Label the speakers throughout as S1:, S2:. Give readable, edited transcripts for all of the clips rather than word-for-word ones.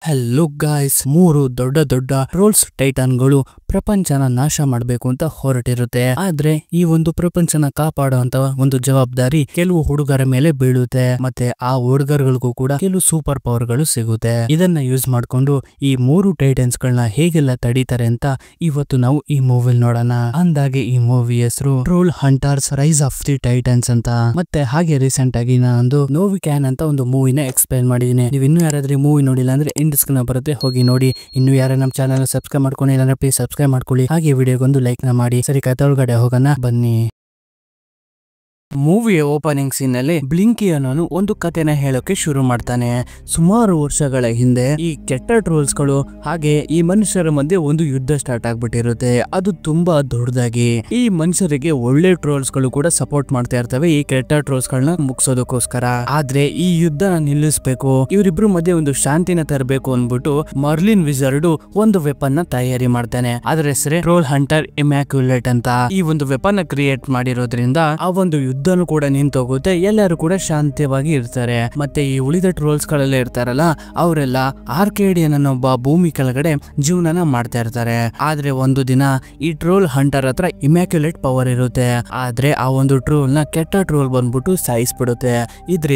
S1: Hello guys, ಮೂರು ದೊಡ್ಡ ದೊಡ್ಡ ಟ್ರೋಲ್ಸ್ ಟೈಟನ್ಗಳು ಪ್ರಪಂಚನ ನಾಶ ಮಾಡಬೇಕು ಅಂತ ಹೊರಟಿರುತ್ತೆ. ಆದ್ರೆ ಈ ಒಂದು ಪ್ರಪಂಚನ ಕಾಪಾಡುವಂತ ಒಂದು ಜವಾಬ್ದಾರಿ ಕೆಲವು ಹುಡುಗರ ಮೇಲೆ ಬೀಳುತ್ತೆ. ಮತ್ತೆ ಆ ಹುಡುಗರುಗಳಿಗೂ ಕೂಡ ಕೆಲವು ಸೂಪರ್ ಪವರ್ ಗಳು ಸಿಗುತ್ತೆ. ಇದನ್ನ ಯೂಸ್ ಮಾಡ್ಕೊಂಡು ಈ ಮೂರು ಟೈಟನ್ಸ್ ಗಳನ್ನ ಹೇಗೆಲ್ಲ ತಡೀತಾರೆ ಅಂತ ಇವತ್ತು ನಾವು ಈ ಮೂವಿಲ್ ನೋಡೋಣ. ಅಂದಾಗೆ ಈ ಮೂವಿ ಹೆಸರು troll hunters rise of the Titans ಅಂತ. ಮತ್ತೆ ಹಾಗೆ ರೀಸೆಂಟ್ ಆಗಿ ನಾನೊಂದು ನೋವಿ ಕ್ಯಾನ್ ಅಂತ ಒಂದು ಮೂವಿನ ಎಕ್ಸ್ಪ್ಲೈನ್ ಮಾಡಿದೀನಿ. ನೀವು ಇನ್ನೂ ಯಾರಾದ್ರೂ ಮೂವಿ ನೋಡಿಲ್ಲ ಅಂದ್ರೆ ಡಿಸ್ಕ್ರಿಪ್ಷನ್ ಬರುತ್ತೆ, ಹೋಗಿ ನೋಡಿ. ಇನ್ನು ಯಾರು ನಮ್ಮ ಚಾನಲ್ ಸಬ್ಸ್ಕ್ರೈಬ್ ಮಾಡ್ಕೊಂಡಿಲ್ಲ ಅಂದ್ರೆ ಪ್ಲೀಸ್ ಸಬ್ಸ್ಕ್ರೈಬ್ ಮಾಡ್ಕೊಳ್ಳಿ. ಹಾಗೆ ವಿಡಿಯೋಗೊಂದು ಲೈಕ್ ನ ಮಾಡಿ. ಸರಿ, ಕತೆ ಒಳಗಡೆ ಹೋಗೋಣ ಬನ್ನಿ. ಮೂವಿಯ ಓಪನಿಂಗ್ ಸೀನ್ ನಲ್ಲಿ ಬ್ಲಿಂಕಿ ಅನ್ನೋನು ಒಂದು ಕಥೆನ ಹೇಳೋಕೆ ಶುರು ಮಾಡ್ತಾನೆ. ಸುಮಾರು ವರ್ಷಗಳ ಹಿಂದೆ ಈ ಕೆಟ್ಟ ಟ್ರೋಲ್ಸ್ ಗಳು ಹಾಗೆ ಈ ಮನುಷ್ಯರ ಮಧ್ಯೆ ಒಂದು ಯುದ್ಧ ಸ್ಟಾರ್ಟ್ ಆಗ್ಬಿಟ್ಟಿರುತ್ತೆ. ಅದು ತುಂಬಾ ದೊಡ್ಡದಾಗಿ ಈ ಮನುಷ್ಯರಿಗೆ ಒಳ್ಳೆ ಟ್ರೋಲ್ಸ್ ಗಳು ಕೂಡ ಸಪೋರ್ಟ್ ಮಾಡ್ತಾ ಇರ್ತವೆ ಈ ಕೆಟ್ಟ ಟ್ರೋಲ್ಸ್ ಗಳನ್ನ ಮುಗಿಸೋದಕ್ಕೋಸ್ಕರ. ಆದ್ರೆ ಈ ಯುದ್ಧನ ನಿಲ್ಲಿಸಬೇಕು, ಇವರಿಬ್ರು ಮಧ್ಯೆ ಒಂದು ಶಾಂತಿನ ತರಬೇಕು ಅಂದ್ಬಿಟ್ಟು ಮರ್ಲಿನ್ ವಿಜರ್ಡ್ ಒಂದು ವೆಪನ್ ನ ತಯಾರಿ ಮಾಡ್ತಾನೆ. ಅದ್ರ ಹೆಸರೇ ಟ್ರೋಲ್ ಹಂಟರ್ ಇಮ್ಯಾಕ್ಯುಲೇಟ್ ಅಂತ. ಈ ಒಂದು ವೆಪನ್ ಕ್ರಿಯೇಟ್ ಮಾಡಿರೋದ್ರಿಂದ ಆ ಒಂದು ಯುದ್ಧನು ಕೂಡ ನಿಂತೋಗುತ್ತೆ, ಎಲ್ಲರೂ ಕೂಡ ಶಾಂತಿಯಾಗಿ ಇರ್ತಾರೆ. ಮತ್ತೆ ಈ ಉಳಿದ ಟ್ರೋಲ್ಸ್ ಗಳೆಲ್ಲ ಇರ್ತಾರಲ್ಲ, ಅವರೆಲ್ಲ ಆರ್ಕೇಡಿಯನ್ ಅನ್ನೋ ಒಬ್ಬ ಭೂಮಿ ಕೆಳಗಡೆ ಜೀವನನ ಮಾಡ್ತಾ ಇರ್ತಾರೆ. ಆದ್ರೆ ಒಂದು ದಿನ ಈ ಟ್ರೋಲ್ ಹಂಟರ್ ಹತ್ರ ಇಮ್ಯಾಕ್ಯುಲೇಟ್ ಪವರ್ ಇರುತ್ತೆ. ಆದ್ರೆ ಆ ಒಂದು ಟ್ರೋಲ್ ನ ಕೆಟ್ಟ ಟ್ರೋಲ್ ಬಂದ್ಬಿಟ್ಟು ಸಾಯಿಸ್ಬಿಡುತ್ತೆ.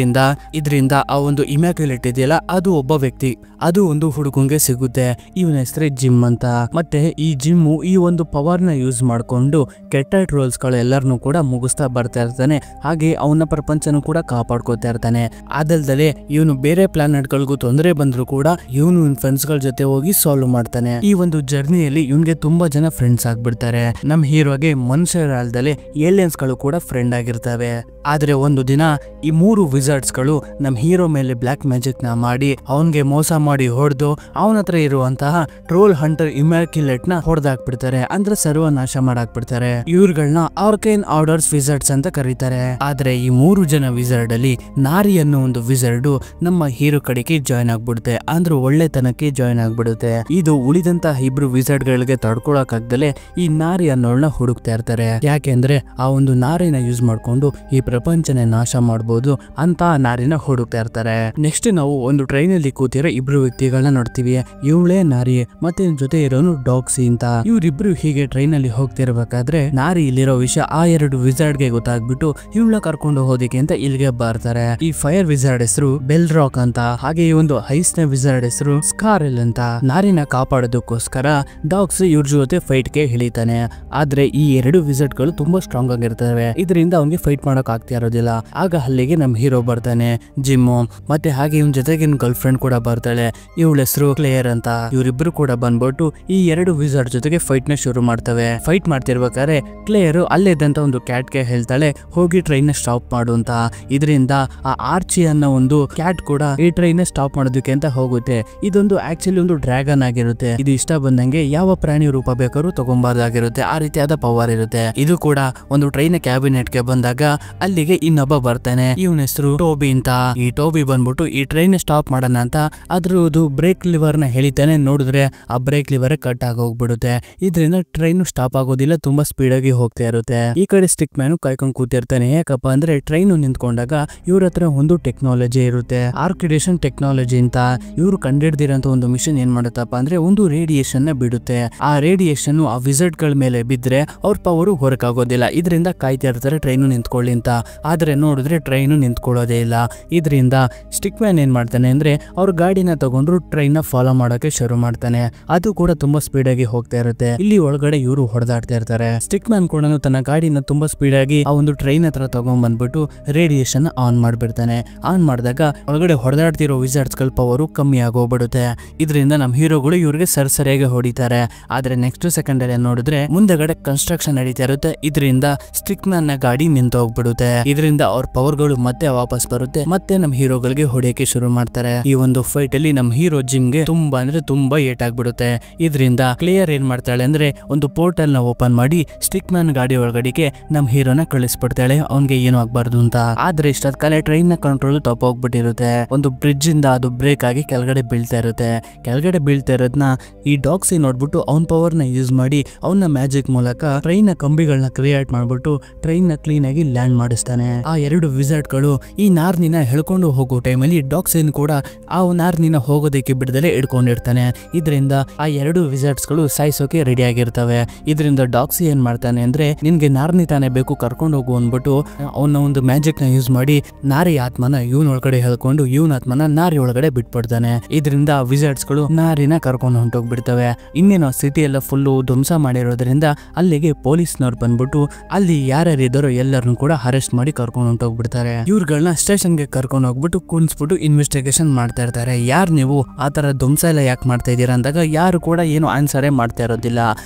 S1: ಇದರಿಂದ ಆ ಒಂದು ಇಮ್ಯಾಕ್ಯುಲೇಟ್ ಇದೆಯಲ್ಲ, ಅದು ಒಬ್ಬ ವ್ಯಕ್ತಿ, ಅದು ಒಂದು ಹುಡುಗಂಗೆ ಸಿಗುತ್ತೆ. ಇವನ ಹೆಸರೇ ಜಿಮ್ ಅಂತ. ಮತ್ತೆ ಈ ಜಿಮ್ಮು ಈ ಒಂದು ಪವರ್ ನ ಯೂಸ್ ಮಾಡ್ಕೊಂಡು ಕೆಟ್ಟ ಟ್ರೋಲ್ಸ್ ಗಳು ಎಲ್ಲರನ್ನೂ ಕೂಡ ಮುಗಿಸ್ತಾ ಬರ್ತಾ ಇರ್ತಾನೆ. ಹಾಗೆ ಅವನ ಪ್ರಪಂಚನೂ ಕೂಡ ಕಾಪಾಡ್ಕೋತಾ ಇರ್ತಾನೆ. ಅದಲ್ದಲೆ ಇವನು ಬೇರೆ ಪ್ಲಾನೆಟ್ ಗಳಿಗೂ ತೊಂದರೆ ಬಂದ್ರು ಕೂಡ ಇವನು ಫ್ರೆಂಡ್ಸ್ ಗಳ ಜೊತೆ ಹೋಗಿ ಸಾಲ್ವ್ ಮಾಡ್ತಾನೆ. ಈ ಒಂದು ಜರ್ನಿಯಲ್ಲಿ ಇವನ್ಗೆ ತುಂಬಾ ಜನ ಫ್ರೆಂಡ್ಸ್ ಆಗ್ಬಿಡ್ತಾರೆ. ನಮ್ ಹೀರೋಗೆ ಮನುಷ್ಯರಲ್ದಲೆ ಏಲಿಯನ್ಸ್ ಗಳು ಕೂಡ ಫ್ರೆಂಡ್ ಆಗಿರ್ತವೆ. ಆದ್ರೆ ಒಂದು ದಿನ ಈ ಮೂರು ವಿಜಾರ್ಡ್ಸ್ ಗಳು ನಮ್ ಹೀರೋ ಮೇಲೆ ಬ್ಲಾಕ್ ಮ್ಯಾಜಿಕ್ ನ ಮಾಡಿ ಅವನ್ಗೆ ಮೋಸ ಮಾಡಿ ಹೊಡೆದು ಅವನ ಹತ್ರ ಇರುವಂತಹ ಟ್ರೋಲ್ ಹಂಟರ್ ಇಮ್ಯಾಕ್ಯುಲೇಟ್ ನ ಹೊಡೆದಾಕ್ಬಿಡ್ತಾರೆ. ಅಂದ್ರೆ ಸರ್ವನಾಶ ಮಾಡಾಕ್ಬಿಡ್ತಾರೆ. ಇವ್ರುಗಳನ್ನ ಆರ್ಕೈನ್ ಆರ್ಡರ್ಸ್ ವಿಜಾರ್ಡ್ಸ್ ಅಂತ ಕರೀತಾರೆ. ಆದ್ರೆ ಈ ಮೂರು ಜನ ವಿಜಾರ್ಡ್ ಅಲ್ಲಿ ನಾರಿ ಅನ್ನೋ ಒಂದು ವಿಜಾರ್ಡ್ ನಮ್ಮ ಹೀರೋ ಕಡೆಗೆ ಜಾಯ್ನ್ ಆಗ್ಬಿಡುತ್ತೆ. ಅಂದ್ರೆ ಒಳ್ಳೆತನಕ್ಕೆ ಜಾಯ್ನ್ ಆಗ್ಬಿಡುತ್ತೆ. ಇದು ಉಳಿದಂತ ಇಬ್ರು ವಿಜಾರ್ಡ್ ಗಳಿಗೆ ತಡ್ಕೊಳಕ್ ಆಗ್ದಲೆ ಈ ನಾರಿ ಅನ್ನೋಳನ್ನ ಹುಡುಕ್ತಾ ಇರ್ತಾರೆ. ಯಾಕೆಂದ್ರೆ ಆ ಒಂದು ನಾರಿನ ಯೂಸ್ ಮಾಡ್ಕೊಂಡು ಈ ಪ್ರಪಂಚನೇ ನಾಶ ಮಾಡಬಹುದು ಅಂತ ನಾರಿನ ಹುಡುಕ್ತಾ ಇರ್ತಾರೆ. ನೆಕ್ಸ್ಟ್ ನಾವು ಒಂದು ಟ್ರೈನ್ ಅಲ್ಲಿ ಕೂತಿರೋ ಇಬ್ರು ವ್ಯಕ್ತಿಗಳನ್ನ ನೋಡ್ತೀವಿ. ಇವಳೇ ನಾರಿ ಮತ್ತೆ ಜೊತೆ ಇರೋನು ಡಾಕ್ಸಿ ಅಂತ. ಇವ್ರಿಬ್ರು ಹೀಗೆ ಟ್ರೈನ್ ಅಲ್ಲಿ ಹೋಗ್ತಿರ್ಬೇಕಾದ್ರೆ ನಾರಿ ಇಲ್ಲಿರೋ ವಿಷಯ ಆ ಎರಡು ವಿಜಾರ್ಡ್ ಗೆ ಗೊತ್ತಾಗ್ಬಿಟ್ಟು ಇವಳ ಕರ್ಕೊಂಡು ಹೋದಿಕೆ ಅಂತ ಇಲ್ಲಿಗೆ ಬರ್ತಾರೆ. ಈ ಫೈರ್ ವಿಜಾರ್ಡ್ ಹೆಸರು ಬೆಲ್ ರಾಕ್ ಅಂತ. ಹಾಗೆ ಈ ಒಂದು ಐಸ್ ನ ವಿಜಾರ್ಡ್ ಹೆಸರು ಸ್ಕಾರೆಲ್ ಅಂತ. ನಾರಿನ ಕಾಪಾಡೋದಕ್ಕೋಸ್ಕರ ಡಾಗ್ಸ್ ಇವ್ರ ಜೊತೆ ಫೈಟ್ ಗೆ ಇಳಿತಾನೆ. ಆದ್ರೆ ಈ ಎರಡು ವಿಜಾರ್ಡ್ ಗಳು ತುಂಬಾ ಸ್ಟ್ರಾಂಗ್ ಆಗಿರ್ತವೆ. ಇದರಿಂದ ಅವ್ನಿಗೆ ಫೈಟ್ ಮಾಡಕ್ ಆಗ್ತಾ ಇರೋದಿಲ್ಲ. ಆಗ ಅಲ್ಲಿಗೆ ನಮ್ ಹೀರೋ ಬರ್ತಾನೆ, ಜಿಮ್ಮು. ಮತ್ತೆ ಹಾಗೆ ಇವನ್ ಜೊತೆಗೆ ಗರ್ಲ್ ಫ್ರೆಂಡ್ ಕೂಡ ಬರ್ತಾಳೆ, ಇವಳ ಹೆಸರು ಕ್ಲೇಯರ್ ಅಂತ. ಇವರಿಬ್ರು ಕೂಡ ಬಂದ್ಬಿಟ್ಟು ಈ ಎರಡು ವಿಜಾರ್ಡ್ ಜೊತೆಗೆ ಫೈಟ್ ನ ಶುರು ಮಾಡ್ತವೆ. ಫೈಟ್ ಮಾಡ್ತಿರ್ಬೇಕಾದ್ರೆ ಕ್ಲೇಯರ್ ಅಲ್ಲಿದ್ದಂತ ಒಂದು ಕ್ಯಾಟ್ ಗೆ ಹೇಳ್ತಾಳೆ, ಹೋಗಿ ಟ್ರೈನ್ ನ ಸ್ಟಾಪ್ ಮಾಡು ಅಂತ. ಇದರಿಂದ ಆ ಆರ್ಚಿ ಅನ್ನೋ ಒಂದು ಕ್ಯಾಟ್ ಕೂಡ ಈ ಟ್ರೈನ್ ನ ಸ್ಟಾಪ್ ಮಾಡೋದಕ್ಕೆ ಅಂತ ಹೋಗುತ್ತೆ. ಇದೊಂದು ಆಕ್ಚುಲಿ ಒಂದು ಡ್ರ್ಯಾಗನ್ ಆಗಿರುತ್ತೆ. ಇದು ಇಷ್ಟ ಬಂದಂಗೆ ಯಾವ ಪ್ರಾಣಿ ರೂಪ ಬೇಕಾದ್ರೂ ತಗೊಂಬಾರ್ದಾಗಿರುತ್ತೆ. ಆ ರೀತಿಯಾದ ಪವರ್ ಇರುತ್ತೆ. ಇದು ಕೂಡ ಒಂದು ಟ್ರೈನ್ ಕ್ಯಾಬಿನೆಟ್ ಗೆ ಬಂದಾಗ ಅಲ್ಲಿಗೆ ಇನ್ನೊಬ್ಬ ಬರ್ತಾನೆ. ಇವನ ಹೆಸರು ಟೋಬಿ ಅಂತ. ಈ ಟೋಬಿ ಬಂದ್ಬಿಟ್ಟು ಈ ಟ್ರೈನ್ ಸ್ಟಾಪ್ ಮಾಡೋಣ ಅಂತ ಅದ್ರದ್ದು ಬ್ರೇಕ್ ಲಿವರ್ ನ ಹೇಳಿತಾನೆ. ನೋಡಿದ್ರೆ ಆ ಬ್ರೇಕ್ ಲಿವರ್ ಕಟ್ ಆಗಿ ಹೋಗ್ಬಿಡುತ್ತೆ. ಇದರಿಂದ ಟ್ರೈನ್ ಸ್ಟಾಪ್ ಆಗೋದಿಲ್ಲ, ತುಂಬಾ ಸ್ಪೀಡ್ ಆಗಿ ಹೋಗ್ತಾ ಇರುತ್ತೆ. ಈ ಕಡೆ ಸ್ಟಿಕ್ ಮ್ಯಾನ್ ಕಾಯ್ಕೊಂಡು ಕೂತಿರ್ತಾನೆ. ಯಾಕಪ್ಪ ಅಂದ್ರೆ ಟ್ರೈನ್ ನಿಂತ್ಕೊಂಡಾಗ ಇವ್ರ ಹತ್ರ ಒಂದು ಟೆಕ್ನಾಲಜಿ ಇರುತ್ತೆ, ಆರ್ಕಿಡೇಷನ್ ಟೆಕ್ನಾಲಜಿ ಅಂತ. ಇವ್ರು ಕಂಡಿಡ್ದಿರೋಂತ ಒಂದು ಮಿಷನ್ ಏನ್ ಮಾಡುತ್ತಪ್ಪ ಅಂದ್ರೆ ಒಂದು ರೇಡಿಯೇಷನ್ ನ ಬಿಡುತ್ತೆ. ಆ ರೇಡಿಯೇಷನ್ ಆ ವಿಸಿಟ್ ಗಳ ಮೇಲೆ ಬಿದ್ರೆ ಅವ್ರ ಪವರ್ ಹೊರಕಾಗೋದಿಲ್ಲ. ಇದರಿಂದ ಕಾಯ್ತಾ ಇರ್ತಾರೆ ಟ್ರೈನ್ ನಿಂತ್ಕೊಳ್ಳಿ ಅಂತ. ಆದ್ರೆ ನೋಡಿದ್ರೆ ಟ್ರೈನ್ ನಿಂತ್ಕೊಳ್ಳೋದೇ ಇಲ್ಲ. ಇದರಿಂದ ಸ್ಟಿಕ್ ಮ್ಯಾನ್ ಏನ್ ಮಾಡ್ತಾನೆ ಅಂದ್ರೆ ಅವ್ರ ಗಾಡಿನ ತಗೊಂಡ್ರು ಟ್ರೈನ್ ನ ಫಾಲೋ ಮಾಡೋಕೆ ಶುರು ಮಾಡ್ತಾನೆ. ಅದು ಕೂಡ ತುಂಬಾ ಸ್ಪೀಡ್ ಆಗಿ ಹೋಗ್ತಾ ಇರುತ್ತೆ. ಇಲ್ಲಿ ಒಳಗಡೆ ಇವರು ಹೊಡೆದಾಡ್ತಾ ಇರ್ತಾರೆ. ಸ್ಟಿಕ್ ಮ್ಯಾನ್ ಕೂಡ ತನ್ನ ಗಾಡಿನ ತುಂಬಾ ಸ್ಪೀಡ್ ಆಗಿ ಆ ಒಂದು ಟ್ರೈನ್ ಹತ್ರ ತಗೊಂಡ್ ಬಂದ್ಬಿಟ್ಟು ರೇಡಿಯೇಷನ್ ಆನ್ ಮಾಡ್ಬಿಡ್ತಾನೆ. ಆನ್ ಮಾಡಿದಾಗ ಒಳಗಡೆ ಹೊಡೆದಾಡ್ತಿರೋ ವಿಜಾರ್ಡ್ಸ್ ಗಳ ಪವರ್ ಕಮ್ಮಿ ಆಗೋಗ್ಬಿಡುತ್ತೆ. ಇದರಿಂದ ನಮ್ಮ ಹೀರೋಗಳು ಇವ್ರಿಗೆ ಸರಿಯಾಗಿ ಹೊಡಿತಾರೆ. ಆದ್ರೆ ನೆಕ್ಸ್ಟ್ ಸೆಕೆಂಡ್ ಅಲ್ಲಿ ನೋಡಿದ್ರೆ ಮುಂದೆಗಡೆ ಕನ್ಸ್ಟ್ರಕ್ಷನ್ ನಡೀತಾ ಇರುತ್ತೆ. ಇದರಿಂದ ಸ್ಟಿಕ್ ಮ್ಯಾನ್ ನ ಗಾಡಿ ನಿಂತೋಗ್ಬಿಡುತ್ತೆ. ಇದರಿಂದ ಅವ್ರ ಪವರ್ ಗಳು ಮತ್ತೆ ವಾಪಸ್ ಬರುತ್ತೆ. ಮತ್ತೆ ನಮ್ಮ ಹೀರೋಗಳಿಗೆ ಹೊಡೆಯಕ್ಕೆ ಶುರು ಮಾಡ್ತಾರೆ. ಈ ಒಂದು ಫೈಟ್ ಅಲ್ಲಿ ನಮ್ಮ ಹೀರೋ ಜಿಮ್ಗೆ ತುಂಬಾ ಅಂದ್ರೆ ತುಂಬಾ ಏಟ್ ಆಗ್ಬಿಡುತ್ತೆ. ಇದರಿಂದ ಕ್ಲಿಯರ್ ಏನ್ ಮಾಡ್ತಾಳೆ ಅಂದ್ರೆ ಒಂದು ಪೋರ್ಟಲ್ ನ ಓಪನ್ ಮಾಡಿ ಸ್ಟಿಕ್ ಮ್ಯಾನ್ ಗಾಡಿ ಒಳಗಡೆಗೆ ನಮ್ಮ ಹೀರೋನ ಕಳಿಸ್ಬಿಡ್ತಾ ಹೇಳ್ತಾಳೆ ಅವ್ನ್ಗೆ ಏನು ಆಗ್ಬಾರ್ದು ಅಂತ. ಆದ್ರೆ ಇಷ್ಟದ ಕಾಲ ಟ್ರೈನ್ ನ ಕಂಟ್ರೋಲ್ ತಪ್ಪೋಗ್ಬಿಟ್ಟಿರುತ್ತೆ. ಒಂದು ಬ್ರಿಡ್ಜ್ ಇಂದ ಅದು ಬ್ರೇಕ್ ಆಗಿ ಕೆಳಗಡೆ ಬೀಳ್ತಾ ಇರುತ್ತೆ. ಕೆಳಗಡೆ ಬೀಳ್ತಾ ಇರೋದ್ನ ಈ ಡಾಕ್ಸಿ ನೋಡ್ಬಿಟ್ಟು ಅವ್ನ ಪವರ್ ನ ಯೂಸ್ ಮಾಡಿ ಅವನ ಮ್ಯಾಜಿಕ್ ಮೂಲಕ ಟ್ರೈನ್ ನ ಕಂಬಿಗಳನ್ನ ಕ್ರಿಯೇಟ್ ಮಾಡ್ಬಿಟ್ಟು ಟ್ರೈನ್ ನ ಕ್ಲೀನ್ ಆಗಿ ಲ್ಯಾಂಡ್ ಮಾಡಿಸ್ತಾನೆ. ಆ ಎರಡು ವಿಸರ್ಟ್ ಗಳು ಈ ನಾರ್ನಿನ ಹೇಳ್ಕೊಂಡು ಹೋಗೋ ಟೈಮಲ್ಲಿ ಡಾಕ್ಸಿನ್ ಕೂಡ ಆ ನಾರ್ನಿನ ಹೋಗೋದಕ್ಕೆ ಬಿಡದಲ್ಲೇ ಹಿಡ್ಕೊಂಡಿರ್ತಾನೆ. ಇದರಿಂದ ಆ ಎರಡು ವಿಸರ್ಟ್ಸ್ ಗಳು ಸಾಯಿಸೋಕೆ ರೆಡಿ ಆಗಿರ್ತವೆ. ಇದರಿಂದ ಡಾಕ್ಸಿ ಏನ್ ಮಾಡ್ತಾನೆ ಅಂದ್ರೆ ನಿನ್ಗೆ ನಾರ್ನಿ ತಾನೇ ಬೇಕು ಕರ್ಕೊಂಡು ಹೋಗು ಅಂದ್ಬಿಟ್ಟು ಅವನ ಒಂದು ಮ್ಯಾಜಿಕ್ ನ ಯೂಸ್ ಮಾಡಿ ನಾರಿ ಆತ್ಮನ ಇವನ್ ಒಳಗಡೆ ಹೇಳ್ಕೊಂಡು ಇವನ್ ಆತ್ಮನ ನಾರಿ ಒಳಗಡೆ ಬಿಟ್ಬಿಡ್ತಾನೆ. ಇದರಿಂದ ವಿಸರ್ಟ್ಸ್ ಗಳು ನಾರಿನ ಕರ್ಕೊಂಡು ಹೊಂಟೋಗ್ಬಿಡ್ತವೆ. ಇನ್ನೇನು ಸಿಟಿ ಎಲ್ಲ ಫುಲ್ಲು ಧ್ವಂಸ ಮಾಡಿರೋದ್ರಿಂದ ಅಲ್ಲಿಗೆ ಪೊಲೀಸ್ನವ್ರು ಬಂದ್ಬಿಟ್ಟು ಅಲ್ಲಿ ಯಾರ್ಯಾರಿದ್ದಾರೋ ಎಲ್ಲರನ್ನು ಕೂಡ ಅರೆಸ್ಟ್ ಮಾಡಿ ಕರ್ಕೊಂಡು ಹೊಂಟೋಗ್ಬಿಡ್ತಾರೆ. ಇವ್ರುಗಳನ್ನ ಸ್ಟೇಷನ್ ಗೆ ಕರ್ಕೊಂಡು ಹೋಗ್ಬಿಟ್ಟು ಕುಣಿಸ್ಬಿಟ್ಟು ಇನ್ವೆಸ್ಟಿಗೇಷನ್ ಮಾಡ್ತಾ ಇರ್ತಾರೆ. ಯಾರು ನೀವು ಆ ತರ ಧ್ವಂಸ ಎಲ್ಲ ಯಾಕೆ ಮಾಡ್ತಾ ಇದ್ದೀರಾ ಅಂದಾಗ ಯಾರು ಕೂಡ ಏನು ಆನ್ಸರೇ ಮಾಡ್ತಾ ಇರೋದಿಲ್ಲ.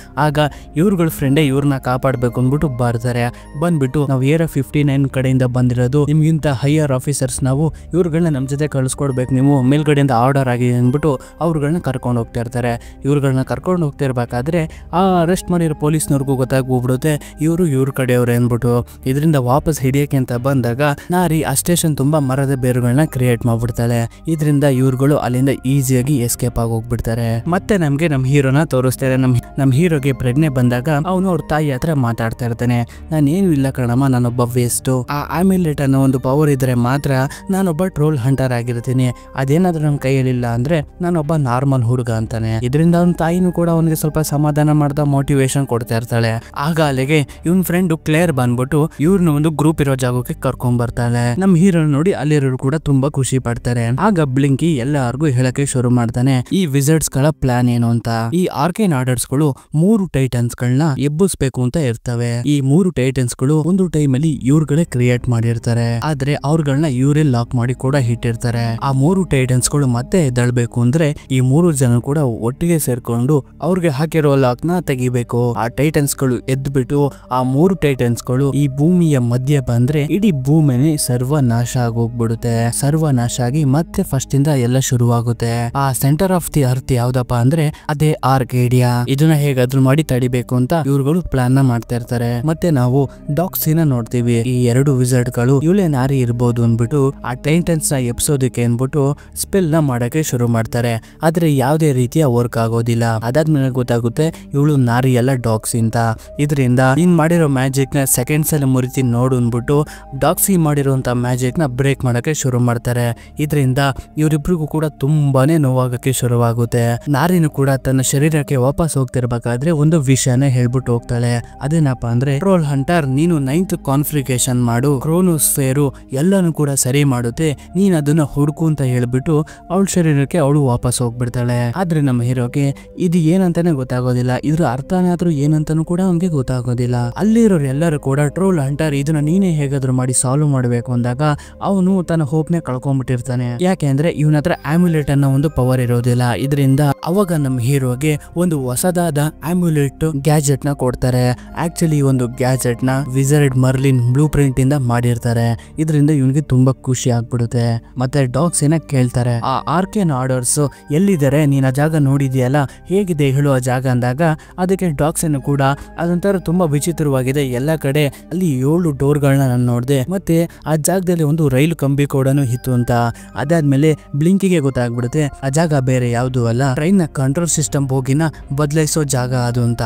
S1: ಆಗ ಇವ್ರುಗಳ ಫ್ರೆಂಡೇ ಇವ್ರನ್ನ ಕಾಪಾಡ್ಬೇಕು ಅಂದ್ಬಿಟ್ಟು ಬರ್ತಾರೆ. ಬಂದ್ಬಿಟ್ಟು ನಾವು ಏರ್ 59 ಕಡೆಯಿಂದ ಬಂದಿರೋದು, ನಿಮ್ಗಿಂತ ಹೈಯರ್ ಆಫೀಸರ್ಸ್ ನಾವು, ಇವ್ರುಗಳನ್ನ ನಮ್ ಜೊತೆ ಕಳಿಸ್ಕೊಡ್ಬೇಕು, ನೀವು ಮೇಲ್ಗಡೆಯಿಂದ ಆರ್ಡರ್ ಆಗಿದೆ ಅಂದ್ಬಿಟ್ಟು ಅವ್ರುಗಳನ್ನ ಕರ್ಕೊಂಡು ಹೋಗ್ತಾ ಇರ್ತಾರೆ. ಇವ್ರುಗಳನ್ನ ಕರ್ಕೊಂಡು ಹೋಗ್ತಾ ಇರ್ಬೇಕಾದ್ರೆ ಆ ಅರೆಸ್ಟ್ ಮಾಡಿರೋ ಪೊಲೀಸ್ನವ್ರಿಗೂ ಗೊತ್ತಾಗ್ಬಿಡುತ್ತೆ ಇವ್ರ ಕಡೆಯವ್ರೆ ಅಂದ್ಬಿಟ್ಟು. ಇದರಿಂದ ವಾಪಸ್ ಹಿಡಿಯಕ್ಕೆ ಅಂತ ಬಂದಾಗ ನಾರಿ ಆ ಸ್ಟೇಷನ್ ತುಂಬಾ ಮರದ ಬೇರುಗಳನ್ನ ಕ್ರಿಯೇಟ್ ಮಾಡ್ಬಿಡ್ತಾಳೆ. ಇದರಿಂದ ಇವ್ರುಗಳು ಅಲ್ಲಿಂದ ಈಸಿಯಾಗಿ ಎಸ್ಕೇಪ್ ಆಗಿ ಹೋಗ್ಬಿಡ್ತಾರೆ. ಮತ್ತೆ ನಮ್ಗೆ ನಮ್ ಹೀರೋನ ತೋರಿಸ್ತಾರೆ. ನಮ್ ಹೀರೋಗೆ ಪ್ರಜ್ಞೆ ಬಂದಾಗ ಅವನು ಅವ್ರ ತಾಯಿ ಹತ್ರ ಮಾತಾಡ್ತಾ ಇರ್ತಾನೆ. ನಾನೇನು ಇಲ್ಲ ಕಣಮ್ಮ, ನಾನೊಬ್ಬ ವೇಸ್ಟ್. ಆ ಆಮ್ಯುಲೆಟ್ ಅನ್ನೋ ಒಂದು ಪವರ್ ಇದ್ರೆ ಮಾತ್ರ ನಾನೊಬ್ಬ ಟ್ರೋಲ್ ಹಂಟರ್ ಆಗಿರ್ತೀನಿ. ಅದೇನಾದ್ರೂ ನನ್ನ ಕೈಯಲ್ಲಿಲ್ಲ ಅಂದ್ರೆ ನಾನೊಬ್ಬ ನಾರ್ಮಲ್ ಹುಡುಗ ಅಂತಾನೆ. ಇದರಿಂದ ಅವನ ತಾಯಿನೂ ಕೂಡ ಅವನಿಗೆ ಸ್ವಲ್ಪ ಸಮಾಧಾನ ಮಾಡ್ತಾ ಮೋಟಿವೇಶನ್ ಕೊಡ್ತಾ ಇರ್ತಾಳೆ. ಆಗ ಅಲ್ಲಿಗೆ ಇವನ್ ಫ್ರೆಂಡ್ ಕ್ಲೇರ್ ಬಂದ್ಬಿಟ್ಟು ಇವ್ರನ್ನ ಒಂದು ಗ್ರೂಪ್ ಇರೋ ಜಾಗಕ್ಕೆ ಕರ್ಕೊಂಡ್ ಬರ್ತಾಳೆ. ನಮ್ ಹೀರೋ ನೋಡಿ ಅಲ್ಲಿರೋರು ಕೂಡ ತುಂಬಾ ಖುಷಿ ಪಡ್ತಾರೆ. ಆಗ ಬ್ಲಿಂಕಿ ಎಲ್ಲಾರ್ಗು ಹೇಳಕ್ಕೆ ಶುರು ಮಾಡ್ತಾನೆ ಈ ವಿಸರ್ಟ್ಸ್ ಗಳ ಪ್ಲಾನ್ ಏನು ಅಂತ. ಈ ಆರ್ಕೇನ್ ಆರ್ಡರ್ಸ್ ಗಳು 3 ಟೈಟನ್ಸ್ ಗಳನ್ನ ಎಬ್ಬಿಸ್ಬೇಕು ಅಂತ ಇರ್ತವೆ. ಈ 3 ಟೈಟನ್ಸ್ ಗಳು ಒಂದು ಟೈಮ್ ಅಲ್ಲಿ ಇವ್ರುಗಳೇ ಕ್ರಿಯೇಟ್ ಮಾಡಿರ್ತಾರೆ. ಆದ್ರೆ ಅವ್ರಗಳನ್ನ ಇವರೇ ಲಾಕ್ ಮಾಡಿ ಕೂಡ ಇಟ್ಟಿರ್ತಾರೆ. ಆ 3 ಟೈಟನ್ಸ್ ಗಳು ಮತ್ತೆ ಎದ್ದೇಳ್ಬೇಕು ಅಂದ್ರೆ ಈ 3 ಜನ ಕೂಡ ಒಟ್ಟಿಗೆ ಸೇರ್ಕೊಂಡು ಅವ್ರಿಗೆ ಹಾಕಿರೋ ಲಾಕ್ ನ ತೆಗಿಬೇಕು. ಆ ಟೈಟನ್ಸ್ ಗಳು ಎದ್ಬಿಟ್ಟು ಆ 3 ಟೈಟನ್ಸ್ ಗಳು ಈ ಭೂಮಿಯ ಮಧ್ಯೆ ಬಂದ್ರೆ ಇಡೀ ಭೂಮಿನೇ ಸರ್ವನಾಶ ಆಗೋಗ್ಬಿಡುತ್ತೆ. ಸರ್ವನಾಶ ಆಗಿ ಮತ್ತೆ ಫಸ್ಟ್ ಇಂದ ಎಲ್ಲ ಶುರುವಾಗುತ್ತೆ. ಆ ಸೆಂಟರ್ ಆಫ್ ದಿ ಅರ್ತ್ ಯಾವ್ದಪ್ಪ ಅಂದ್ರೆ ಅದೇ ಆರ್ಕೇಡಿಯಾ. ಇದನ್ನ ಹೇಗಾದ್ರೂ ಮಾಡಿ ತಡಿಬೇಕು ಅಂತ ಇವ್ರುಗಳು ಪ್ಲಾನ್ ನ ಮಾಡ್ತಾ ಇರ್ತಾರೆ. ಮತ್ತೆ ನಾವು ಡಾಕ್ಸಿನ ನೋಡ್ತೀವಿ. ಈ 2 ವಿಸರ್ಟ್ ಗಳು ಇವಳೆ ನಾರಿ ಇರ್ಬೋದು ಅಂದ್ಬಿಟ್ಟು ಆ ಟೈಟನ್ಸ್ ನ ಎಬ್ಸೋದಕ್ಕೆ ಅನ್ಬಿಟ್ಟು ಸ್ಪೆಲ್ ನ ಮಾಡಕ್ಕೆ ಶುರು ಮಾಡ್ತಾರೆ. ಆದ್ರೆ ಯಾವುದೇ ರೀತಿಯ ವರ್ಕ್ ಆಗೋದಿಲ್ಲ. ಅದಾದ್ಮೇಲೆ ಗೊತ್ತಾಗುತ್ತೆ ಇವಳು ನಾರಿ ಎಲ್ಲ ಡಾಕ್ಸಿ ಅಂತ. ಇದರಿಂದ ನೀನ್ ಮಾಡಿರೋ ಮ್ಯಾಜಿಕ್ ನ ಸೆಕೆಂಡ್ಸ್ ಅಲ್ಲಿ ಮುರಿತೀನಿ ನೋಡು ಅಂದ್ಬಿಟ್ಟು ಡಾಕ್ಸಿ ಮಾಡಿರುವಂತ ಮ್ಯಾಜಿಕ್ ನ ಬ್ರೇಕ್ ಮಾಡಕ್ಕೆ ಶುರು ಮಾಡ್ತಾರೆ. ಇದರಿಂದ ಇವರಿಬ್ರಿಗೂ ಕೂಡ ತುಂಬಾನೇ ನೋವಾಗಕ್ಕೆ ಶುರುವಾಗುತ್ತೆ. ನಾರಿನೂ ಕೂಡ ತನ್ನ ಶರೀರಕ್ಕೆ ವಾಪಸ್ ಹೋಗ್ತಿರ್ಬೇಕಾದ್ರೆ ಒಂದು ವಿಷಯನೇ ಹೇಳ್ಬಿಟ್ಟು ಹೋಗ್ತಾಳೆ. ಅದೇನಪ್ಪ ಅಂದ್ರೆ ಟ್ರೋಲ್ ಹಂಟರ್, ನೀನು 9th ಕಾನ್ಫಿಗರೇಷನ್ ಮಾಡು, ಕ್ರೋನೋಸ್ಫೇರು ಎಲ್ಲಾನು ಕೂಡ ಸರಿ ಮಾಡುತ್ತೆ, ನೀನ್ ಅದನ್ನ ಹುಡುಕು ಅಂತ ಹೇಳ್ಬಿಟ್ಟು ಅವಳ ಶರೀರಕ್ಕೆ ಅವಳು ವಾಪಸ್ ಹೋಗ್ಬಿಡ್ತಾಳೆ. ಆದ್ರೆ ನಮ್ಮ ಹೀರೋಗೆ ಇದು ಏನಂತಾನೆ ಗೊತ್ತಾಗೋದಿಲ್ಲ. ಇದ್ರ ಅರ್ಥನಾದ್ರೂ ಏನಂತಾನು ಕೂಡ ಅವನಿಗೆ ಗೊತ್ತಾಗೋದಿಲ್ಲ. ಅಲ್ಲಿರೋರು ಎಲ್ಲರೂ ಕೂಡ ಟ್ರೋಲ್ ಹಂಟರ್ ಇದನ್ನ ನೀನೇ ಹೇಗಾದ್ರೂ ಮಾಡಿ ಸಾಲ್ವ್ ಮಾಡ್ಬೇಕು ಅಂದಾಗ ಅವನು ತನ್ನ ಹೋಪ್ನೆ ಕಳ್ಕೊಂಡ್ಬಿಟ್ಟಿರ್ತಾನೆ. ಯಾಕೆಂದ್ರೆ ಇವನ ಹತ್ರ ಆಮ್ಯುಲೆಟ್ ಅನ್ನೋ ಒಂದು ಪವರ್ ಇರೋದಿಲ್ಲ. ಇದರಿಂದ ಅವಾಗ ನಮ್ಮ ಹೀರೋಗೆ ಒಂದು ಹೊಸದಾದ ಆಮ್ಯುಲೆಟ್ ಗ್ಯಾಜೆಟ್ ನ ಕೊಡ್ತಾರೆ. ಆಕ್ಚುಲಿ ಒಂದು ಗ್ಯಾಜೆಟ್ ನ ವಿಸರ್ಡ್ ಮರ್ಲಿನ್ ಬ್ಲೂ ಪ್ರಿಂಟ್ ಇಂದ ಮಾಡಿರ್ತಾರೆ. ಇದರಿಂದ ಇವನಿಗೆ ತುಂಬಾ ಖುಷಿ ಆಗ್ಬಿಡುತ್ತೆ. ಮತ್ತೆ ಡಾಗ್ಸ್ ಏನ ಕೇಳ್ತಾರೆ, ಆ ಆರ್ಕೇನ್ ಆರ್ಡರ್ಸ್ ಎಲ್ಲಿದ್ದಾರೆ, ನೀನ್ ಆ ಜಾಗ ನೋಡಿದ್ಯಲ್ಲ, ಹೇಗಿದೆ ಹೇಳುವ ಜಾಗ ಅಂದಾಗ ಅದಕ್ಕೆ ಡಾಗ್ಸ್ ಏನು ಕೂಡ ಅದೊಂಥರ ತುಂಬಾ ವಿಚಿತ್ರವಾಗಿದೆ. ಎಲ್ಲ ಕಡೆ ಅಲ್ಲಿ 7 ಡೋರ್ಗಳನ್ನ ನಾನು ನೋಡಿದೆ. ಮತ್ತೆ ಆ ಜಾಗದಲ್ಲಿ ಒಂದು ರೈಲು ಕಂಬಿ ಕೂಡ ಇತ್ತು ಅಂತ. ಅದಾದ್ಮೇಲೆ ಬ್ಲಿಂಕಿಗೆ ಗೊತ್ತಾಗ್ಬಿಡುತ್ತೆ ಆ ಜಾಗ ಬೇರೆ ಯಾವ್ದು ಅಲ್ಲ, ಟ್ರೈನ್ ನ ಕಂಟ್ರೋಲ್ ಸಿಸ್ಟಮ್ ಬೋಗಿನ ಬದಲಾಯಿಸೋ ಜಾಗ ಅದು ಅಂತ.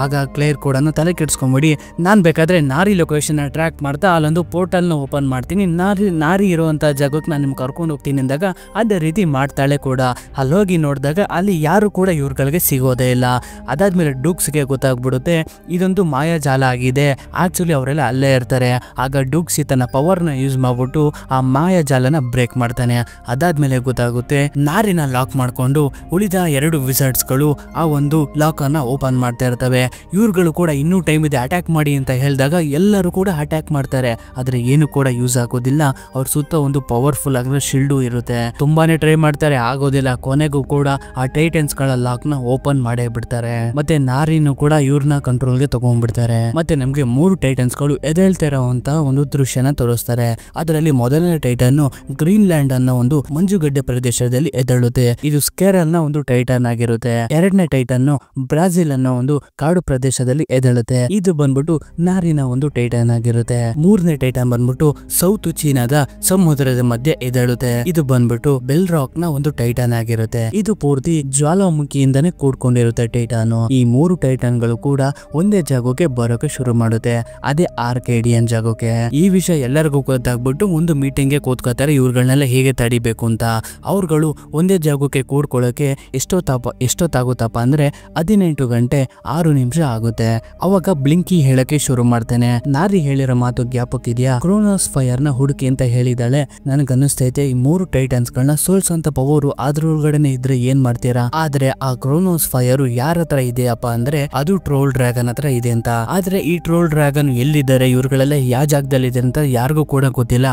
S1: ಆಗ ಕ್ಲೇರ್ ಕೂಡ ತಲೆ ಕೆಡ್ಸ್ಕೊಂಬಿಡಿ, ನಾನ್ ಬೇಕಾದ್ರೆ ನಾರಿ ಲೊಕೇಶನ್ ಟ್ರ್ಯಾಕ್ ಮಾಡ್ತಾ ಅಲ್ಲೊಂದು ಪೋರ್ಟಲ್ ನ ಓಪನ್ ಮಾಡ್ತೀನಿ, ನಾರಿ ಇರುವಂತ ಜಾಗಕ್ಕೆ ನಾನು ನಿಮ್ಗೆ ಕರ್ಕೊಂಡು ಹೋಗ್ತೀನಿ ಅಂದಾಗ ಅದೇ ರೀತಿ ಮಾಡ್ತಾಳೆ ಕೂಡ. ಅಲ್ಲೋಗಿ ನೋಡಿದಾಗ ಅಲ್ಲಿ ಯಾರು ಕೂಡ ಇವ್ರುಗಳಿಗೆ ಸಿಗೋದೇ ಇಲ್ಲ. ಅದಾದ್ಮೇಲೆ ಡೂಕ್ಸ್ಗೆ ಗೊತ್ತಾಗ್ಬಿಡುತ್ತೆ ಇದೊಂದು ಮಾಯಾಜಾಲ ಆಗಿದೆ. ಆಕ್ಚುಲಿ ಅವರೆಲ್ಲ ಅಲ್ಲೇ ಇರ್ತಾರೆ. ಆಗ ಡೂಕ್ಸಿ ತನ್ನ ಪವರ್ ನ ಯೂಸ್ ಮಾಡ್ಬಿಟ್ಟು ಆ ಮಾಯಾಜಾಲನ ಬ್ರೇಕ್ ಮಾಡ್ತಾನೆ. ಅದಾದ್ಮೇಲೆ ಗೊತ್ತಾಗುತ್ತೆ ನಾರಿನ ಲಾಕ್ ಮಾಡ್ಕೊಂಡು ಉಳಿದ 2 ವಿಸರ್ಟ್ಸ್ ಗಳು ಆ ಒಂದು ಲಾಕ್ ಅನ್ನ ಓಪನ್ ಮಾಡ್ತಾ ಇರ್ತವೆ. ಇವ್ರುಗಳು ಕೂಡ ಇನ್ನೂ ಟೈಮ್ ಇದೆ ಅಟ್ಯಾಕ್ ಮಾಡಿ ಅಂತ ಹೇಳಿದಾಗ ಎಲ್ಲರೂ ಕೂಡ ಅಟ್ಯಾಕ್ ಮಾಡ್ತಾರೆ. ಆದ್ರೆ ಏನು ಕೂಡ ಯೂಸ್ ಆಗೋದಿಲ್ಲ. ಅವ್ರ ಸುತ್ತ ಒಂದು ಪವರ್ಫುಲ್ ಆಗಿರೋ ಶಿಲ್ಡು ಇರುತ್ತೆ. ತುಂಬಾನೇ ಟ್ರೈ ಮಾಡ್ತಾರೆ, ಆಗೋದಿಲ್ಲ. ಕೊನೆಗೂ ಕೂಡ ಆ ಟೈಟನ್ಸ್ ಗಳ ಲಾಕ್ ನ ಓಪನ್ ಮಾಡೇ ಬಿಡ್ತಾರೆ. ಮತ್ತೆ ನಾರಿನೂ ಕೂಡ ಇವ್ರನ್ನ ಕಂಟ್ರೋಲ್ ಗೆ ತಗೊಂಡ್ಬಿಡ್ತಾರೆ. ಮತ್ತೆ ನಮ್ಗೆ 3 ಟೈಟನ್ಸ್ ಗಳು ಎದ್ದೇಳ್ತಾ ಇರೋಂತ ಒಂದು ದೃಶ್ಯನ ತೋರಿಸ್ತಾರೆ. ಅದರಲ್ಲಿ ಮೊದಲನೇ ಟೈಟನ್ ಗ್ರೀನ್ಲ್ಯಾಂಡ್ ಅನ್ನೋ ಒಂದು ಮಂಜುಗಡ್ಡೆ ಪ್ರದೇಶದಲ್ಲಿ ಎದ್ದೇಳುತ್ತೆ. ಇದು ಸ್ಕೇರಲ್ ನ ಒಂದು ಟೈಟನ್ ಆಗಿರುತ್ತೆ. ಎರಡನೇ ಟೈಟನ್ ಬ್ರಾಜಿಲ್ ಅನ್ನೋ ಒಂದು ಕಾಡು ಪ್ರದೇಶದಲ್ಲಿ ಎದ್ದೇಳುತ್ತೆ. ಇದು ಬಂದ್ಬಿಟ್ಟು ನಾರಿನ ಒಂದು ಟೈಟನ್ ಆಗಿರುತ್ತೆ. ಮೂರನೇ ಟೈಟನ್ ಬಂದ್ಬಿಟ್ಟು ಸೌತ್ ಚೀನಾದ ಸಮುದ್ರದ ಮಧ್ಯೆ ಎದ್ದೇಳುತ್ತೆ. ಇದು ಬಂದ್ಬಿಟ್ಟು ಬೆಲ್ ರಾಕ್ ನ ಒಂದು ಟೈಟನ್ ಆಗಿರುತ್ತೆ. ಇದು ಪೂರ್ತಿ ಜ್ವಾಲಾಮುಖಿಯಿಂದನೇ ಕೂಡ್ಕೊಂಡಿರುತ್ತೆ ಟೈಟಾನ್. ಈ ಮೂರು ಟೈಟನ್ ಗಳು ಕೂಡ ಒಂದೇ ಜಾಗಕ್ಕೆ ಬರೋಕೆ ಶುರು ಮಾಡುತ್ತೆ, ಅದೇ ಆರ್ಕೇಡಿಯನ್ ಜಾಗಕ್ಕೆ. ಈ ವಿಷಯ ಎಲ್ಲರಿಗೂ ಗೊತ್ತಾಗ್ಬಿಟ್ಟು ಒಂದು ಮೀಟಿಂಗ್ ಗೆ ಕೂತ್ಕೋತಾರೆ ಇವ್ರುಗಳನ್ನೆಲ್ಲ ಹೇಗೆ ತಡಿಬೇಕು ಅಂತ. ಅವ್ರುಗಳು ಒಂದೇ ಜಾಗಕ್ಕೆ ಕೂಡ್ಕೊಳ್ಳೋಕೆ ಎಷ್ಟೊತ್ತಾಗುತ್ತಪ್ಪ ಅಂದ್ರೆ 18 ಗಂಟೆ 6 ನಿಮಿಷ ಆಗುತ್ತೆ. ಅವಾಗ ಬ್ಲಿಂಕಿ ಹೇಳಕ್ಕೆ ಶುರು ಮಾಡ್ತಾನೆ. ನಾರಿ ಹೇಳಿರೋ ಮಾತು ಜ್ಞಾಪಕಿದ್ಯಾ? ಕ್ರೋನೋಸ್ ಫೈರ್ ನ ಹುಡುಕಿ ಅಂತ ಹೇಳಿದಾಳೆ. ನನಗನ್ನಿಸ್ತೈತೆ ಈ ಮೂರು ಟೈಟನ್ಸ್ ಗಳನ್ನ ಸೋಲ್ಸೋಂತ ಪವರು ಅದ್ರೊಳಗಡೆನೆ ಇದ್ರೆ ಏನ್ ಮಾಡ್ತೀರಾ? ಆದ್ರೆ ಆ ಕ್ರೋನೋಸ್ ಫೈರ್ ಯಾರ ಹತ್ರ ಇದೆಯಪ್ಪ ಅಂದ್ರೆ ಅದು ಟ್ರೋಲ್ ಡ್ರ್ಯಾಗನ್ ಹತ್ರ ಇದೆ ಅಂತ. ಆದ್ರೆ ಈ ಟ್ರೋಲ್ ಡ್ರ್ಯಾಗನ್ ಎಲ್ಲಿದ್ದಾರೆ, ಇವ್ರುಗಳೆಲ್ಲ ಯಾವ ಜಾಗದಲ್ಲಿ ಇದೆ ಅಂತ ಯಾರಿಗೂ ಕೂಡ ಗೊತ್ತಿಲ್ಲ.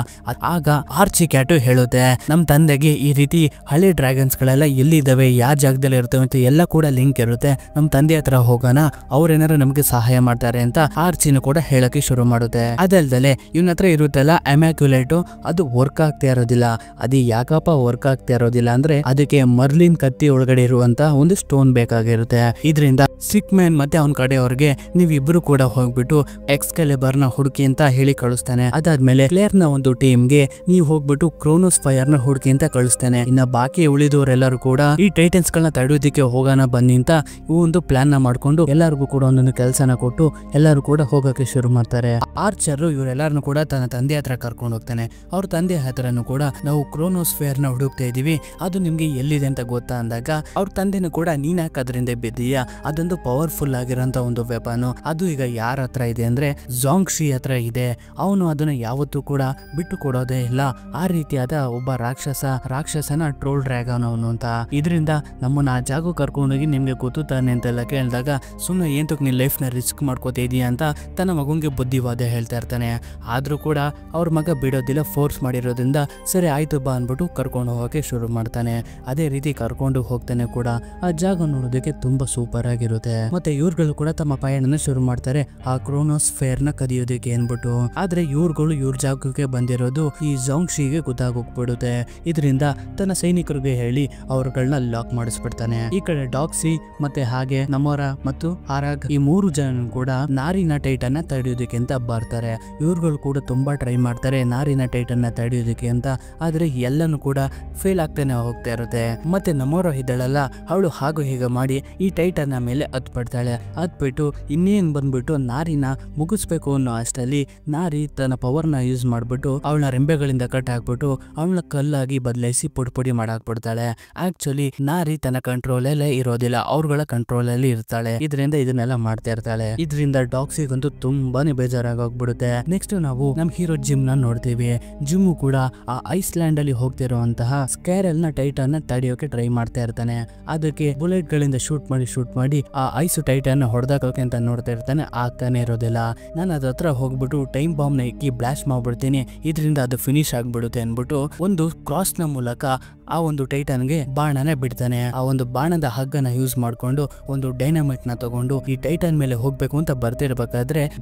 S1: ಆಗ ಆರ್ಚಿ ಕ್ಯಾಟು ಹೇಳುತ್ತೆ, ನಮ್ ತಂದೆಗೆ ಈ ರೀತಿ ಹಳೆ ಡ್ರ್ಯಾಗನ್ಸ್ ಗಳೆಲ್ಲ ಎಲ್ಲಿದ್ದಾವೆ, ಯಾವ ಜಾಗದಲ್ಲಿ ಇರ್ತವೆ ಅಂತ ಎಲ್ಲ ಕೂಡ ಲಿಂಕ್ ಇರುತ್ತೆ. ನಮ್ ತಂದೆ ಹತ್ರ ಹೋಗೋಣ, ಅವ್ರೇನಾರು ನಮ್ಗೆ ಸಹಾಯ ಮಾಡ್ತಾರೆ ಅಂತ ಆರ್ಚಿನ ಕೂಡ ಹೇಳಕ್ಕೆ ಶುರು ಮಾಡುತ್ತೆ. ಅದಲ್ದಲೆ ಇವನ ಹತ್ರ ಇರುತ್ತಲ್ಲ ಅಮ್ಯಾಕ್ಯುಲೇಟು, ಅದು ವರ್ಕ್ ಆಗ್ತಾ ಇರೋದಿಲ್ಲ. ಅದು ಯಾಕಪ್ಪ ವರ್ಕ್ ಆಗ್ತಾ ಇರೋದಿಲ್ಲ ಅಂದ್ರೆ ಅದಕ್ಕೆ ಮರ್ಲಿನ್ ಕತ್ತಿ ಒಳಗಡೆ ಇರುವಂತ ಒಂದು ಸ್ಟೋನ್ ಬೇಕಾಗಿರುತ್ತೆ. ಇದರಿಂದ ಸಿಕ್ ಮ್ಯಾನ್ ಮತ್ತೆ ಅವನ ಕಡೆಯವ್ರಿಗೆ ನೀವಿಬ್ರು ಕೂಡ ಹೋಗ್ಬಿಟ್ಟು ಎಕ್ಸ್ಕೆಲಿಬರ್ ನ ಹುಡುಕಿ ಅಂತ ಹೇಳಿ ಕಳಿಸ್ತಾನೆ. ಅದಾದ್ಮೇಲೆ ಕ್ಲೇರ್ ನ ಒಂದು ಟೀಮ್ಗೆ ನೀವು ಹೋಗ್ಬಿಟ್ಟು ಕ್ರೋನೋಸ್ ಫೈರ್ ನ ಹುಡುಕಿ ಅಂತ ಕಳಿಸ್ತಾನೆ. ಇನ್ನ ಬಾಕಿ ಉಳಿದವರೆಲ್ಲರೂ ಕೂಡ ಈ ಟೈಟನ್ಸ್ ಗಳನ್ನ ತಡೆಯೋದಕ್ಕೆ ಹೋಗೋಣ ಬನ್ನಿ ಅಂತ ಒಂದು ಪ್ಲಾನ್ ನ ಮಾಡ್ಕೊಂಡು ಎಲ್ಲರಿಗೂ ಕೂಡ ಒಂದೊಂದು ಕೆಲಸನ ಕೊಟ್ಟು ಎಲ್ಲರೂ ಕೂಡ ಹೋಗಕ್ಕೆ ಶುರು ಮಾಡ್ತಾರೆ. ಆರ್ಚರ್ ಇವರೆಲ್ಲರನ್ನು ಕೂಡ ತನ್ನ ತಂದೆ ಹತ್ರ ಕರ್ಕೊಂಡು ಹೋಗ್ತಾನೆ. ಅವ್ರ ತಂದೆ ಹತ್ರನು ಕೂಡ ನಾವು ಕ್ರೋನೋಸ್ ಫೈರ್ ನ ಹುಡುಕ್ತಾ ಇದೀವಿ, ಅದು ನಿಮ್ಗೆ ಎಲ್ಲಿದೆ ಅಂತ ಗೊತ್ತಾ ಅಂದಾಗ ಅವ್ರ ತಂದೆನೂ ಕೂಡ ನೀನ್ ಯಾಕೆ ಅದರಿಂದ ಬಿದ್ದೀಯಾ, ಅದೊಂದು ಪವರ್ಫುಲ್ ಆಗಿರೋಂತ ಒಂದು ವೆಪನ್, ಅದು ಈಗ ಯಾರ ಹತ್ರ ಇದೆ ಅಂದ್ರೆ ಜಾಂಗ್ಶಿ ಹತ್ರ ಇದೆ. ಅವನು ಅದನ್ನ ಯಾವತ್ತೂ ಕೂಡ ಬಿಟ್ಟು ಕೊಡೋದೇ ಇಲ್ಲ. ಆ ರೀತಿಯಾದ ಒಬ್ಬ ರಾಕ್ಷಸನ ಟ್ರೋಲ್ ಡ್ರ್ಯಾಗನ್ ಅವನು ಅಂತ. ಇದರಿಂದ ನಮ್ಮನ್ನ ಆ ಜಾಗ ಕರ್ಕೊಂಡೋಗಿ ನಿಮ್ಗೆ ಗೊತ್ತಾನೆ ಅಂತೆಲ್ಲ ಕೇಳಿದಾಗ ಸುಮ್ಮನೆ ಏಂತಕ್ ನೀನ್ ಲೈಫ್ ನ ರಿಸ್ಕ್ ಮಾಡ್ಕೋತಾ ಇದೀಯ ಅಂತ ತನ್ನ ಮಗುಂಗೆ ಬುದ್ಧಿವಾದ ಹೇಳ್ತಾ ಇರ್ತಾನೆ. ಆದ್ರೂ ಕೂಡ ಅವ್ರ ಮಗ ಬಿಡೋದಿಲ್ಲ, ಫೋರ್ಸ್ ಮಾಡಿರೋದ್ರಿಂದ ಸರಿ ಆಯ್ತು ಬಾ ಅನ್ಬಿಟ್ಟು ಕರ್ಕೊಂಡು ಹೋಗಕ್ಕೆ ಶುರು ಮಾಡ್ತಾನೆ. ಅದೇ ರೀತಿ ಕರ್ಕೊಂಡು ಹೋಗ್ತಾನೆ ಕೂಡ. ಆ ಜಾಗ ನೋಡೋದಕ್ಕೆ ತುಂಬಾ ಸೂಪರ್ ಆಗಿರುತ್ತೆ. ಮತ್ತೆ ಇವ್ರುಗಳು ಕೂಡ ತಮ್ಮ ಪಯಣನ ಶುರು ಮಾಡ್ತಾರೆ ಆ ಕ್ರೋನೋಸ್ ಫೇರ್ ನ ಕದಿಯೋದಕ್ಕೆ ಅನ್ಬಿಟ್ಟು. ಆದ್ರೆ ಇವ್ರುಗಳು ಇವ್ರ ಜಾಗಕ್ಕೆ ಬಂದಿರೋದು ಈ ಜಾಂಗ್ಶಿಗೆ ಗೊತ್ತಾಗೋಗ್ಬಿಡುತ್ತೆ. ಇದರಿಂದ ತನ್ನ ಸೈನಿಕರಿಗೆ ಹೇಳಿ ಅವ್ರಗಳನ್ನ ಲಾಕ್ ಮಾಡಿಸ್ಬಿಡ್ತಾನೆ. ಈ ಕಡೆ ಡಾಕ್ಸಿ ಮತ್ತೆ ಹಾಗೆ ನಮೋರ ಮತ್ತು ಆರಾಗ್ ಈ ಮೂರು ಜನ ಕೂಡ ನಾರಿನ ಟೈಟನ್ ನ ತಡೆಯೋದಕ್ಕೆ ಅಂತ ಬರ್ತಾರೆ. ಇವ್ರುಗಳು ಕೂಡ ತುಂಬಾ ಟ್ರೈ ಮಾಡ್ತಾರೆ ನಾರಿನ ಟೈಟನ್ ನ ತಡೆಯೋದಕ್ಕೆ ಅಂತ. ಆದ್ರೆ ಎಲ್ಲನೂ ಕೂಡ ಫೇಲ್ ಆಗ್ತಾನೆ ಹೋಗ್ತಾ ಇರುತ್ತೆ. ಮತ್ತೆ ನಮೋರ ಇದ್ದಾಳಲ್ಲ, ಅವಳು ಹಾಗೂ ಹೀಗೆ ಮಾಡಿ ಈ ಟೈಟನ್ ನ ಮೇಲೆ ಹತ್ಬಿಡ್ತಾಳೆ. ಹತ್ಬಿಟ್ಟು ಇನ್ನೇನ್ ಬಂದ್ಬಿಟ್ಟು ನಾರಿನ ಮುಗಿಸ್ಬೇಕು ಅನ್ನೋ ಅಷ್ಟರಲ್ಲಿ ನಾರಿ ತನ್ನ ಪವರ್ ನ ಯೂಸ್ ಮಾಡ್ಬಿಟ್ಟು ಅವಳ ರೆಂಬೆಗಳಿಂದ ಕಟ್ ಹಾಕ್ಬಿಟ್ಟು ಅವಳ ಕಲ್ಲಾಗಿ ಬದಲಾಯಿಸಿ ಪುಡಿ ಮಾಡಾಕ್ಬಿಡ್ತಾಳೆ. ಆಕ್ಚುಲಿ ನಾರಿ ತನ್ನ ಕಂಟ್ರೋಲ್ ಅಲ್ಲೇ ಇರೋದಿಲ್ಲ, ಅವ್ರಗಳ ಕಂಟ್ರೋಲ್ ಅಲ್ಲಿ ಇರ್ತಾಳೆ. ಇದರಿಂದ ಇದನ್ನೆಲ್ಲ ಮಾಡ್ತಾ ಇರ್ತಾಳೆ. ಇದರಿಂದ ಡಾಕ್ಸಿಗಂತೂ ತುಂಬಾನೇ ಬೇಜಾರಾಗೋಗ್ಬಿಡುತ್ತೆ. ನೆಕ್ಸ್ಟ್ ನಾವು ನಮ್ ಹೀರೋ ಜಿಮ್ ನ ನೋಡ್ತೀವಿ. ಜಿಮ್ ಕೂಡ ಆ ಐಸ್ಲ್ಯಾಂಡ್ ಅಲ್ಲಿ ಹೋಗ್ತಿರುವಂತಹ ಸ್ಕ್ಯಾರಲ್ ನ ಟೈಟನ್ ನ ತಡೆಯೋಕೆ ಟ್ರೈ ಮಾಡ್ತಾ ಇರ್ತಾನೆ. ಅದಕ್ಕೆ ಬುಲೆಟ್ ಗಳಿಂದ ಶೂಟ್ ಮಾಡಿ ಆ ಐಸ್ ಟೈಟನ್ ಹೊಡೆದಾಕೋಕೆ ಅಂತ ನೋಡ್ತಾ ಇರ್ತಾನೆ. ಆಗ್ತಾನೆ ಇರೋದಿಲ್ಲ. ನಾನು ಅದ್ರ ಹತ್ರ ಹೋಗ್ಬಿಟ್ಟು ಟೈಮ್ ಬಾಂಬ್ ನ ಇಕ್ಕಿ ಬ್ಲಾಸ್ಟ್ ಮಾಡ್ಬಿಡ್ತೀನಿ, ಇದರಿಂದ ಅದು ಫಿನಿಶ್ ಆಗ್ಬಿಡುತ್ತೆ ಅನ್ಬಿಟ್ಟು ಒಂದು ಕ್ರಾಸ್ ನ ಮೂಲಕ ಆ ಒಂದು ಟೈಟನ್ಗೆ ಬಾಣನ ಬಿಡ್ತಾನೆ. ಆ ಒಂದು ಬಾಣದ ಹಗ್ಗನ ಯೂಸ್ ಮಾಡ್ಕೊಂಡು ಒಂದು ಡೈನಮೈಟ್ ನ ತಗೊಂಡು ಈ ಟೈಟನ್ ಮೇಲೆ ಹೋಗ್ಬೇಕು ಅಂತ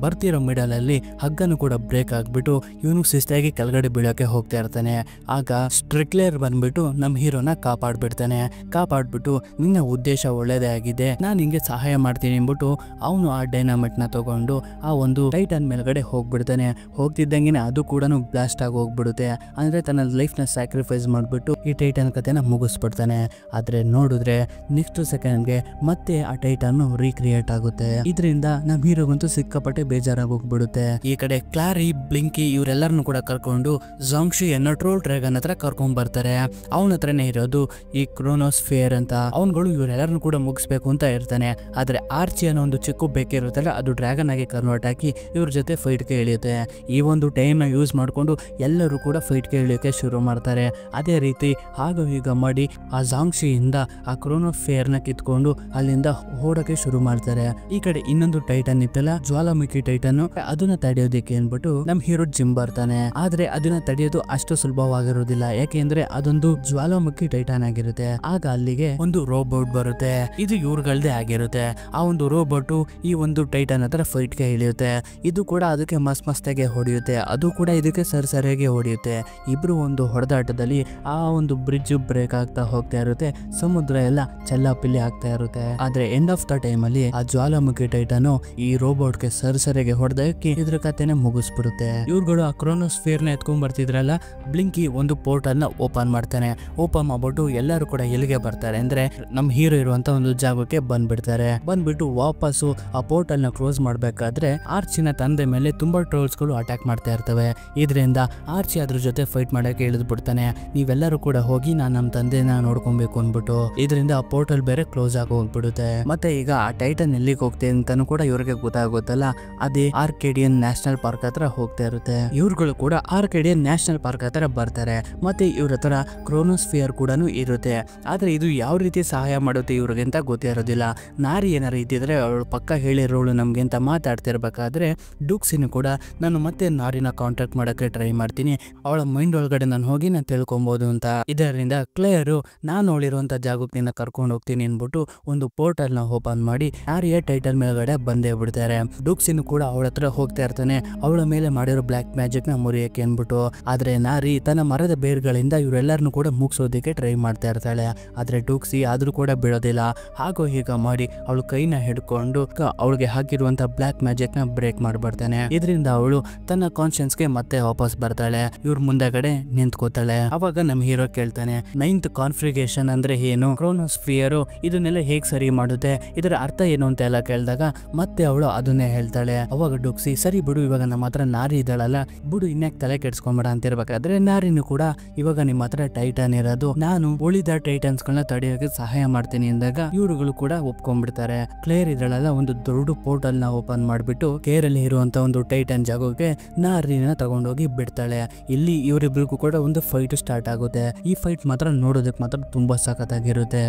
S1: ಬರ್ತಿರೋ ಮಿಡಲ್ ಅಲ್ಲಿ ಹಗ್ಗನು ಕೂಡ ಬ್ರೇಕ್ ಆಗ್ಬಿಟ್ಟು ಇವನು ಶಿಸ್ತಾಗಿ ಕೆಳಗಡೆ ಬೀಳಕ್ಕೆ ಹೋಗ್ತಾ ಇರ್ತಾನೆ. ಆಗ ಸ್ಟ್ರಿಕ್ಲೇರ್ ಬಂದ್ಬಿಟ್ಟು ನಮ್ ಹೀರೋನ ಕಾಪಾಡ್ಬಿಟ್ಟು ನಿನ್ನ ಉದ್ದೇಶ ಒಳ್ಳೇದೇ ಆಗಿದೆ, ನಾನು ನಿಂಗೆ ಸಹಾಯ ಮಾಡ್ತೀನಿ ಅಂದ್ಬಿಟ್ಟು ಅವನು ಆ ಡೈನಮೈಟ್ ನ ತಗೊಂಡು ಆ ಒಂದು ಟೈಟನ್ ಮೇಲ್ಗಡೆ ಹೋಗ್ಬಿಡ್ತಾನೆ. ಹೋಗ್ತಿದ್ದಂಗೆ ಅದು ಕೂಡ ಬ್ಲಾಸ್ಟ್ ಆಗಿ ಹೋಗ್ಬಿಡುತ್ತೆ. ಅಂದ್ರೆ ತನ್ನ ಲೈಫ್ ನ ಸ್ಯಾಕ್ರಿಫೈಸ್ ಮಾಡ್ಬಿಟ್ಟು ಈ ಟೈಟನ್ ಕಥೆನ ಮುಗಿಸ್ಬಿಡ್ತಾನೆ. ಆದ್ರೆ ನೋಡಿದ್ರೆ ನೆಕ್ಸ್ಟ್ ಸೆಕೆಂಡ್ಗೆ ಮತ್ತೆ ಆ ಟೈಟನ್ ರೀಕ್ರಿಯೇಟ್ ಆಗುತ್ತೆ. ಇದರಿಂದ ನಮ್ ಹೀರೋಗಂತೂ ಸಿಕ್ಕಾಪಟ್ಟೆ ಬೇಜಾರಾಗಿ ಹೋಗ್ಬಿಡುತ್ತೆ. ಈ ಕಡೆ ಕ್ಲಾರಿ, ಬ್ಲಿಂಕಿ ಇವರೆಲ್ಲರನ್ನು ಕೂಡ ಕರ್ಕೊಂಡು ಜಾಂಗ್ಶಿ ಅನ್ನೋ ಟ್ರೋಲ್ ಡ್ರ್ಯಾಗನ್ ಹತ್ರ ಕರ್ಕೊಂಡ್ ಬರ್ತಾರೆ. ಅವನ ಹತ್ರನೇ ಇರೋದು ಈ ಕ್ರೋನೋಸ್ ಫೇರ್ ಅಂತ. ಅವನುಗಳು ಇವರೆಲ್ಲರನ್ನು ಕೂಡ ಮುಗಿಸ್ಬೇಕು ಅಂತ ಇರ್ತಾನೆ. ಆದ್ರೆ ಆರ್ಚಿ ಅನ್ನೋ ಒಂದು ಚಿಕ್ಕು ಬೇಕಿರುತ್ತಲ್ಲ, ಅದು ಡ್ರ್ಯಾಗನ್ ಆಗಿ ಕನ್ವರ್ಟ್ ಆಗಿ ಇವ್ರ ಜೊತೆ ಫೈಟ್ ಗೆ ಇಳಿಯುತ್ತೆ. ಈ ಒಂದು ಟೈಮ್ ನ ಯೂಸ್ ಮಾಡ್ಕೊಂಡು ಎಲ್ಲರೂ ಕೂಡ ಫೈಟ್ ಗೆ ಇಳಿಯೋಕೆ ಶುರು ಮಾಡ್ತಾರೆ. ಅದೇ ರೀತಿ ಹಾಗೂ ಈಗ ಮಾಡಿ ಆ ಜಾಂಗ್ಶಿಯಿಂದ ಆ ಕ್ರೋನೋಸ್ ಫೇರ್ ನ ಕಿತ್ಕೊಂಡು ಅಲ್ಲಿಂದ ಓಡೋಕೆ ಶುರು ಮಾಡ್ತಾರೆ. ಈ ಕಡೆ ಇನ್ನೊಂದು ಟೈಟನ್ ಇತ್ತಲ್ಲ, ಜ್ವಾಲಾಮುಖಿ ಟೈಟನ್, ಅದನ್ನ ತಡೆಯೋದಕ್ಕೆ ಅನ್ಬಿಟ್ಟು ನಮ್ ಹೀರೋ ಜಿಮ್ ಬರ್ತಾನೆ. ಆದ್ರೆ ಅದನ್ನ ತಡೆಯೋದು ಅಷ್ಟು ಸುಲಭವಾಗಿರೋದಿಲ್ಲ, ಯಾಕೆಂದ್ರೆ ಅದೊಂದು ಜ್ವಾಲಾಮುಖಿ ಟೈಟನ್ ಆಗಿರುತ್ತೆ. ಆಗ ಅಲ್ಲಿಗೆ ಒಂದು ರೋಬೋಟ್ ಬರುತ್ತೆ. ಇದು ಇವ್ರಗಳದೇ ಆಗಿರುತ್ತೆ. ಆ ಒಂದು ರೋಬೋಟ್ ಈ ಒಂದು ಟೈಟನ್ ಹತ್ರ ಫೈಟ್ ಗೆ ಇಳಿಯುತ್ತೆ. ಇದು ಕೂಡ ಅದಕ್ಕೆ ಮಸ್ತಾಗೆ ಹೊಡೆಯುತ್ತೆ, ಅದು ಕೂಡ ಇದಕ್ಕೆ ಸರಿಯಾಗಿ ಹೊಡೆಯುತ್ತೆ. ಇಬ್ರು ಒಂದು ಹೊಡೆದಾಟದಲ್ಲಿ ಆ ಒಂದು ಬ್ರಿಡ್ಜ್ ಬ್ರೇಕ್ ಆಗ್ತಾ ಹೋಗ್ತಾ ಇರುತ್ತೆ, ಸಮುದ್ರ ಎಲ್ಲ ಚೆಲ್ಲಾಪಿಲ್ಲಿ ಆಗ್ತಾ ಇರುತ್ತೆ. ಆದ್ರೆ ಎಂಡ್ ಆಫ್ ದ ಟೈಮ್ ಅಲ್ಲಿ ಆ ಜ್ವಾಲಾಮುಖಿ ಟೈಟನ್ ಈ ರೋಬೋಟ್ಗೆ ಸರಿಸರಿಗೆ ಹೊಡೆದಕ್ಕೆ ಇದ್ರ ಕತೆನೆ ಮುಗಿಸ್ಬಿಡುತ್ತೆ. ಇವ್ರುಗಳು ಆ ಕ್ರೋನೋಸ್ಫಿಯರ್ ನ ಎತ್ಕೊಂಡ್ ಬರ್ತಿದ್ರಲ್ಲ, ಬ್ಲಿಂಕಿ ಒಂದು ಪೋರ್ಟಲ್ ನ ಓಪನ್ ಮಾಡ್ತಾನೆ. ಓಪನ್ ಮಾಡ್ಬಿಟ್ಟು ಎಲ್ಲರೂ ಕೂಡ ಎಲ್ಲಿಗೆ ಬರ್ತಾರೆ ಅಂದ್ರೆ ನಮ್ ಹೀರೋ ಇರುವಂತ ಒಂದು ಜಾಗಕ್ಕೆ ಬಂದ್ಬಿಡ್ತಾರೆ. ಬಂದ್ಬಿಟ್ಟು ವಾಪಸ್ಸು ಆ ಪೋರ್ಟಲ್ ನ ಕ್ಲೋಸ್ ಮಾಡ್ಬೇಕಾದ್ರೆ ಆರ್ಚಿನ ತಂದೆ ಮೇಲೆ ತುಂಬಾ ಟ್ರೋಲ್ಸ್ ಗಳು ಅಟ್ಯಾಕ್ ಮಾಡ್ತಾ ಇರ್ತವೆ. ಇದರಿಂದ ಆರ್ಚಿ ಅದ್ರ ಜೊತೆ ಫೈಟ್ ಮಾಡಕ್ಕೆ ಇಳಿದು ಬಿಡ್ತಾನೆ. ನೀವೆಲ್ಲರೂ ಕೂಡ ಹೋಗಿ ನಾನು ನಮ್ಮ ತಂದೆನ ನೋಡ್ಕೊಬೇಕು ಅನ್ಬಿಟ್ಟು. ಇದರಿಂದ ಆ ಪೋರ್ಟಲ್ ಬೇರೆ ಕ್ಲೋಸ್ ಆಗಿ ಹೋಗ್ಬಿಡುತ್ತೆ. ಮತ್ತೆ ಈಗ ಆ ಟೈಟನ್ ಎಲ್ಲಿಗೆ ಹೋಗ್ತೆ ಅಂತಾನು ಕೂಡ ಇವ್ರಿಗೆ ಗೊತ್ತಾಗುತ್ತಲ್ಲ, ಅದೇ ಆರ್ಕೇಡಿಯನ್ ನ್ಯಾಷನಲ್ ಪಾರ್ಕ್ ಹತ್ರ ಹೋಗ್ತಾ ಇರುತ್ತೆ. ಇವ್ರುಗಳು ಕೂಡ ಆರ್ಕೇಡಿಯನ್ ನ್ಯಾಷನಲ್ ಪಾರ್ಕ್ ಹತ್ರ ಬರ್ತಾರೆ. ಮತ್ತೆ ಇವ್ರ ಹತ್ರ ಕ್ರೋನೋಸ್ಫಿಯರ್ ಕೂಡ ಇರುತ್ತೆ. ಆದ್ರೆ ಇದು ಯಾವ ರೀತಿ ಸಹಾಯ ಮಾಡುತ್ತೆ ಇವ್ರಿಗೆ ಅಂತ ಗೊತ್ತಿರೋದಿಲ್ಲ. ನಾರಿ ಏನಾರು ಇದ್ದಿದ್ರೆ ಅವಳು ಪಕ್ಕ ಹೇಳಿರೋಳು ನಮ್ಗೆ ಅಂತ ಮಾತಾಡ್ತಿರ್ಬೇಕಾದ್ರೆ ಡುಕ್ಸಿನ ಕೂಡ ನಾನು ಮತ್ತೆ ನಾರಿನ ಕಾಂಟ್ಯಾಕ್ಟ್ ಮಾಡಕ್ಕೆ ಟ್ರೈ ಮಾಡ್ತೀನಿ, ಅವಳ ಮೈಂಡ್ ಒಳಗಡೆ ನಾನು ಹೋಗಿ ನಾನು ತಿಳ್ಕೊಬಹುದು ಅಂತ. ಇದರಿಂದ ಕ್ಲೇಯರು ನಾನು ಅವಳಿರುವಂತ ಜಾಗಕ್ಕೆ ನಿನ್ನ ಕರ್ಕೊಂಡು ಹೋಗ್ತೀನಿ ಅನ್ಬಿಟ್ಟು ಒಂದು ಪೋರ್ಟಲ್ ನ ಓಪನ್ ಮಾಡಿ ನಾರಿಯ ಟೈಟಲ್ ಮೇಲ್ಗಡೆ ಬಂದೇ ಬಿಡ್ತಾರೆ. ಡುಕ್ಸಿನ ಕೂಡ ಅವಳ ಹತ್ರ ಹೋಗ್ತಾ ಇರ್ತಾನೆ, ಅವಳ ಮೇಲೆ ಮಾಡಿರೋ ಬ್ಲಾಕ್ ಮ್ಯಾಜಿಕ್ ನ ಮುರಿಯಕ್ಕೆ ಅನ್ಬಿಟ್ಟು. ಆದ್ರೆ ನಾರಿ ತನ್ನ ಮರದ ಬೇರ್ಗಳಿಂದ ಇವರೆಲ್ಲರನ್ನು ಕೂಡ ಮುಗಿಸೋದಕ್ಕೆ ಟ್ರೈ ಮಾಡ್ತಾ ಇರ್ತಾಳೆ. ಆದ್ರೆ ಡುಕ್ಸಿ ಆದ್ರೂ ಕೂಡ ಬಿಡೋದಿಲ್ಲ. ಹಾಗೋ ಹೀಗ ಮಾಡಿ ಅವಳು ಕೈನ ಹಿಡ್ಕೊಂಡು ಅವಳಿಗೆ ಹಾಕಿರುವಂತ ಬ್ಲಾಕ್ ಮ್ಯಾಜಿಕ್ ನ ಬ್ರೇಕ್ ಮಾಡ್ಬಿಡ್ತಾನೆ. ಇದರಿಂದ ಅವಳು ತನ್ನ ಕಾನ್ಶಿಯನ್ಸ್ ಗೆ ಮತ್ತೆ ವಾಪಸ್ ಬರ್ತಾಳೆ. ಇವ್ರ ಮುಂದೆಗಡೆ ನಿಂತ್ಕೋತಾಳೆ. ಅವಾಗ ನಮ್ ಹೀರೋ ಕೇಳ್ತಾನೆ, 9th ಕಾನ್ಫಿಗರೇಷನ್ ಅಂದ್ರೆ ಏನು, ಕ್ರೋನೋಸ್ಫಿಯರ್ ಇದನ್ನೆಲ್ಲ ಹೇಗ್ ಸರಿ ಮಾಡುತ್ತೆ, ಇದರ ಅರ್ಥ ಏನು ಅಂತ ಎಲ್ಲ ಕೇಳಿದಾಗ ಮತ್ತೆ ಅವಳು ಅದನ್ನೇ ಹೇಳ್ತಾಳೆ. ಅವಾಗ ಡುಕ್ಸಿ ಸರಿ ಬಿಡು, ಇವಾಗ ನಮ್ಮ ಹತ್ರ ನಾರಿ ಇದ್ದಾಳಲ್ಲ ಬಿಡು, ಇನ್ಯಾಕ್ ತಲೆ ಕೆಡ್ಸ್ಕೊಂಬೇಡ ಅಂತಿರ್ಬೇಕಾದ್ರೆ ನಾರಿನೂ ಕೂಡ ಇವಾಗ ನಿಮ್ಮ ಹತ್ರ ಟೈಟನ್ ಇರೋದು, ನಾನು ಉಳಿದ ಟೈಟನ್ಸ್ ಗಳನ್ನ ತಡೆಯೋಕೆ ಸಹಾಯ ಮಾಡ್ತೀನಿ ಅಂದಾಗ ಇವರುಗಳು ಕೂಡ ಒಪ್ಕೊಂಡ್ಬಿಡ್ತಾರೆ. ಕ್ಲೇರ್ ಇದ್ರಲ್ಲ ಒಂದು ದೊಡ್ಡ ಪೋರ್ಟಲ್ ನ ಓಪನ್ ಮಾಡ್ಬಿಟ್ಟು ಕೇರ್ ಅಲ್ಲಿ ಇರುವಂತ ಒಂದು ಟೈಟನ್ ಜಾಗಕ್ಕೆ ನಾರಿನ ತಗೊಂಡೋಗಿ ಬಿಡ್ತಾಳೆ. ಇಲ್ಲಿ ಇವರಿಬ್ರಿಗೂ ಕೂಡ ಒಂದು ಫೈಟ್ ಸ್ಟಾರ್ಟ್ ಆಗುತ್ತೆ. ಈ ಫೈಟ್ ಮಾತ್ರ ನೋಡೋದಕ್ಕೆ ಮಾತ್ರ ತುಂಬಾ ಸಖತ್ತಾಗಿರುತ್ತೆ.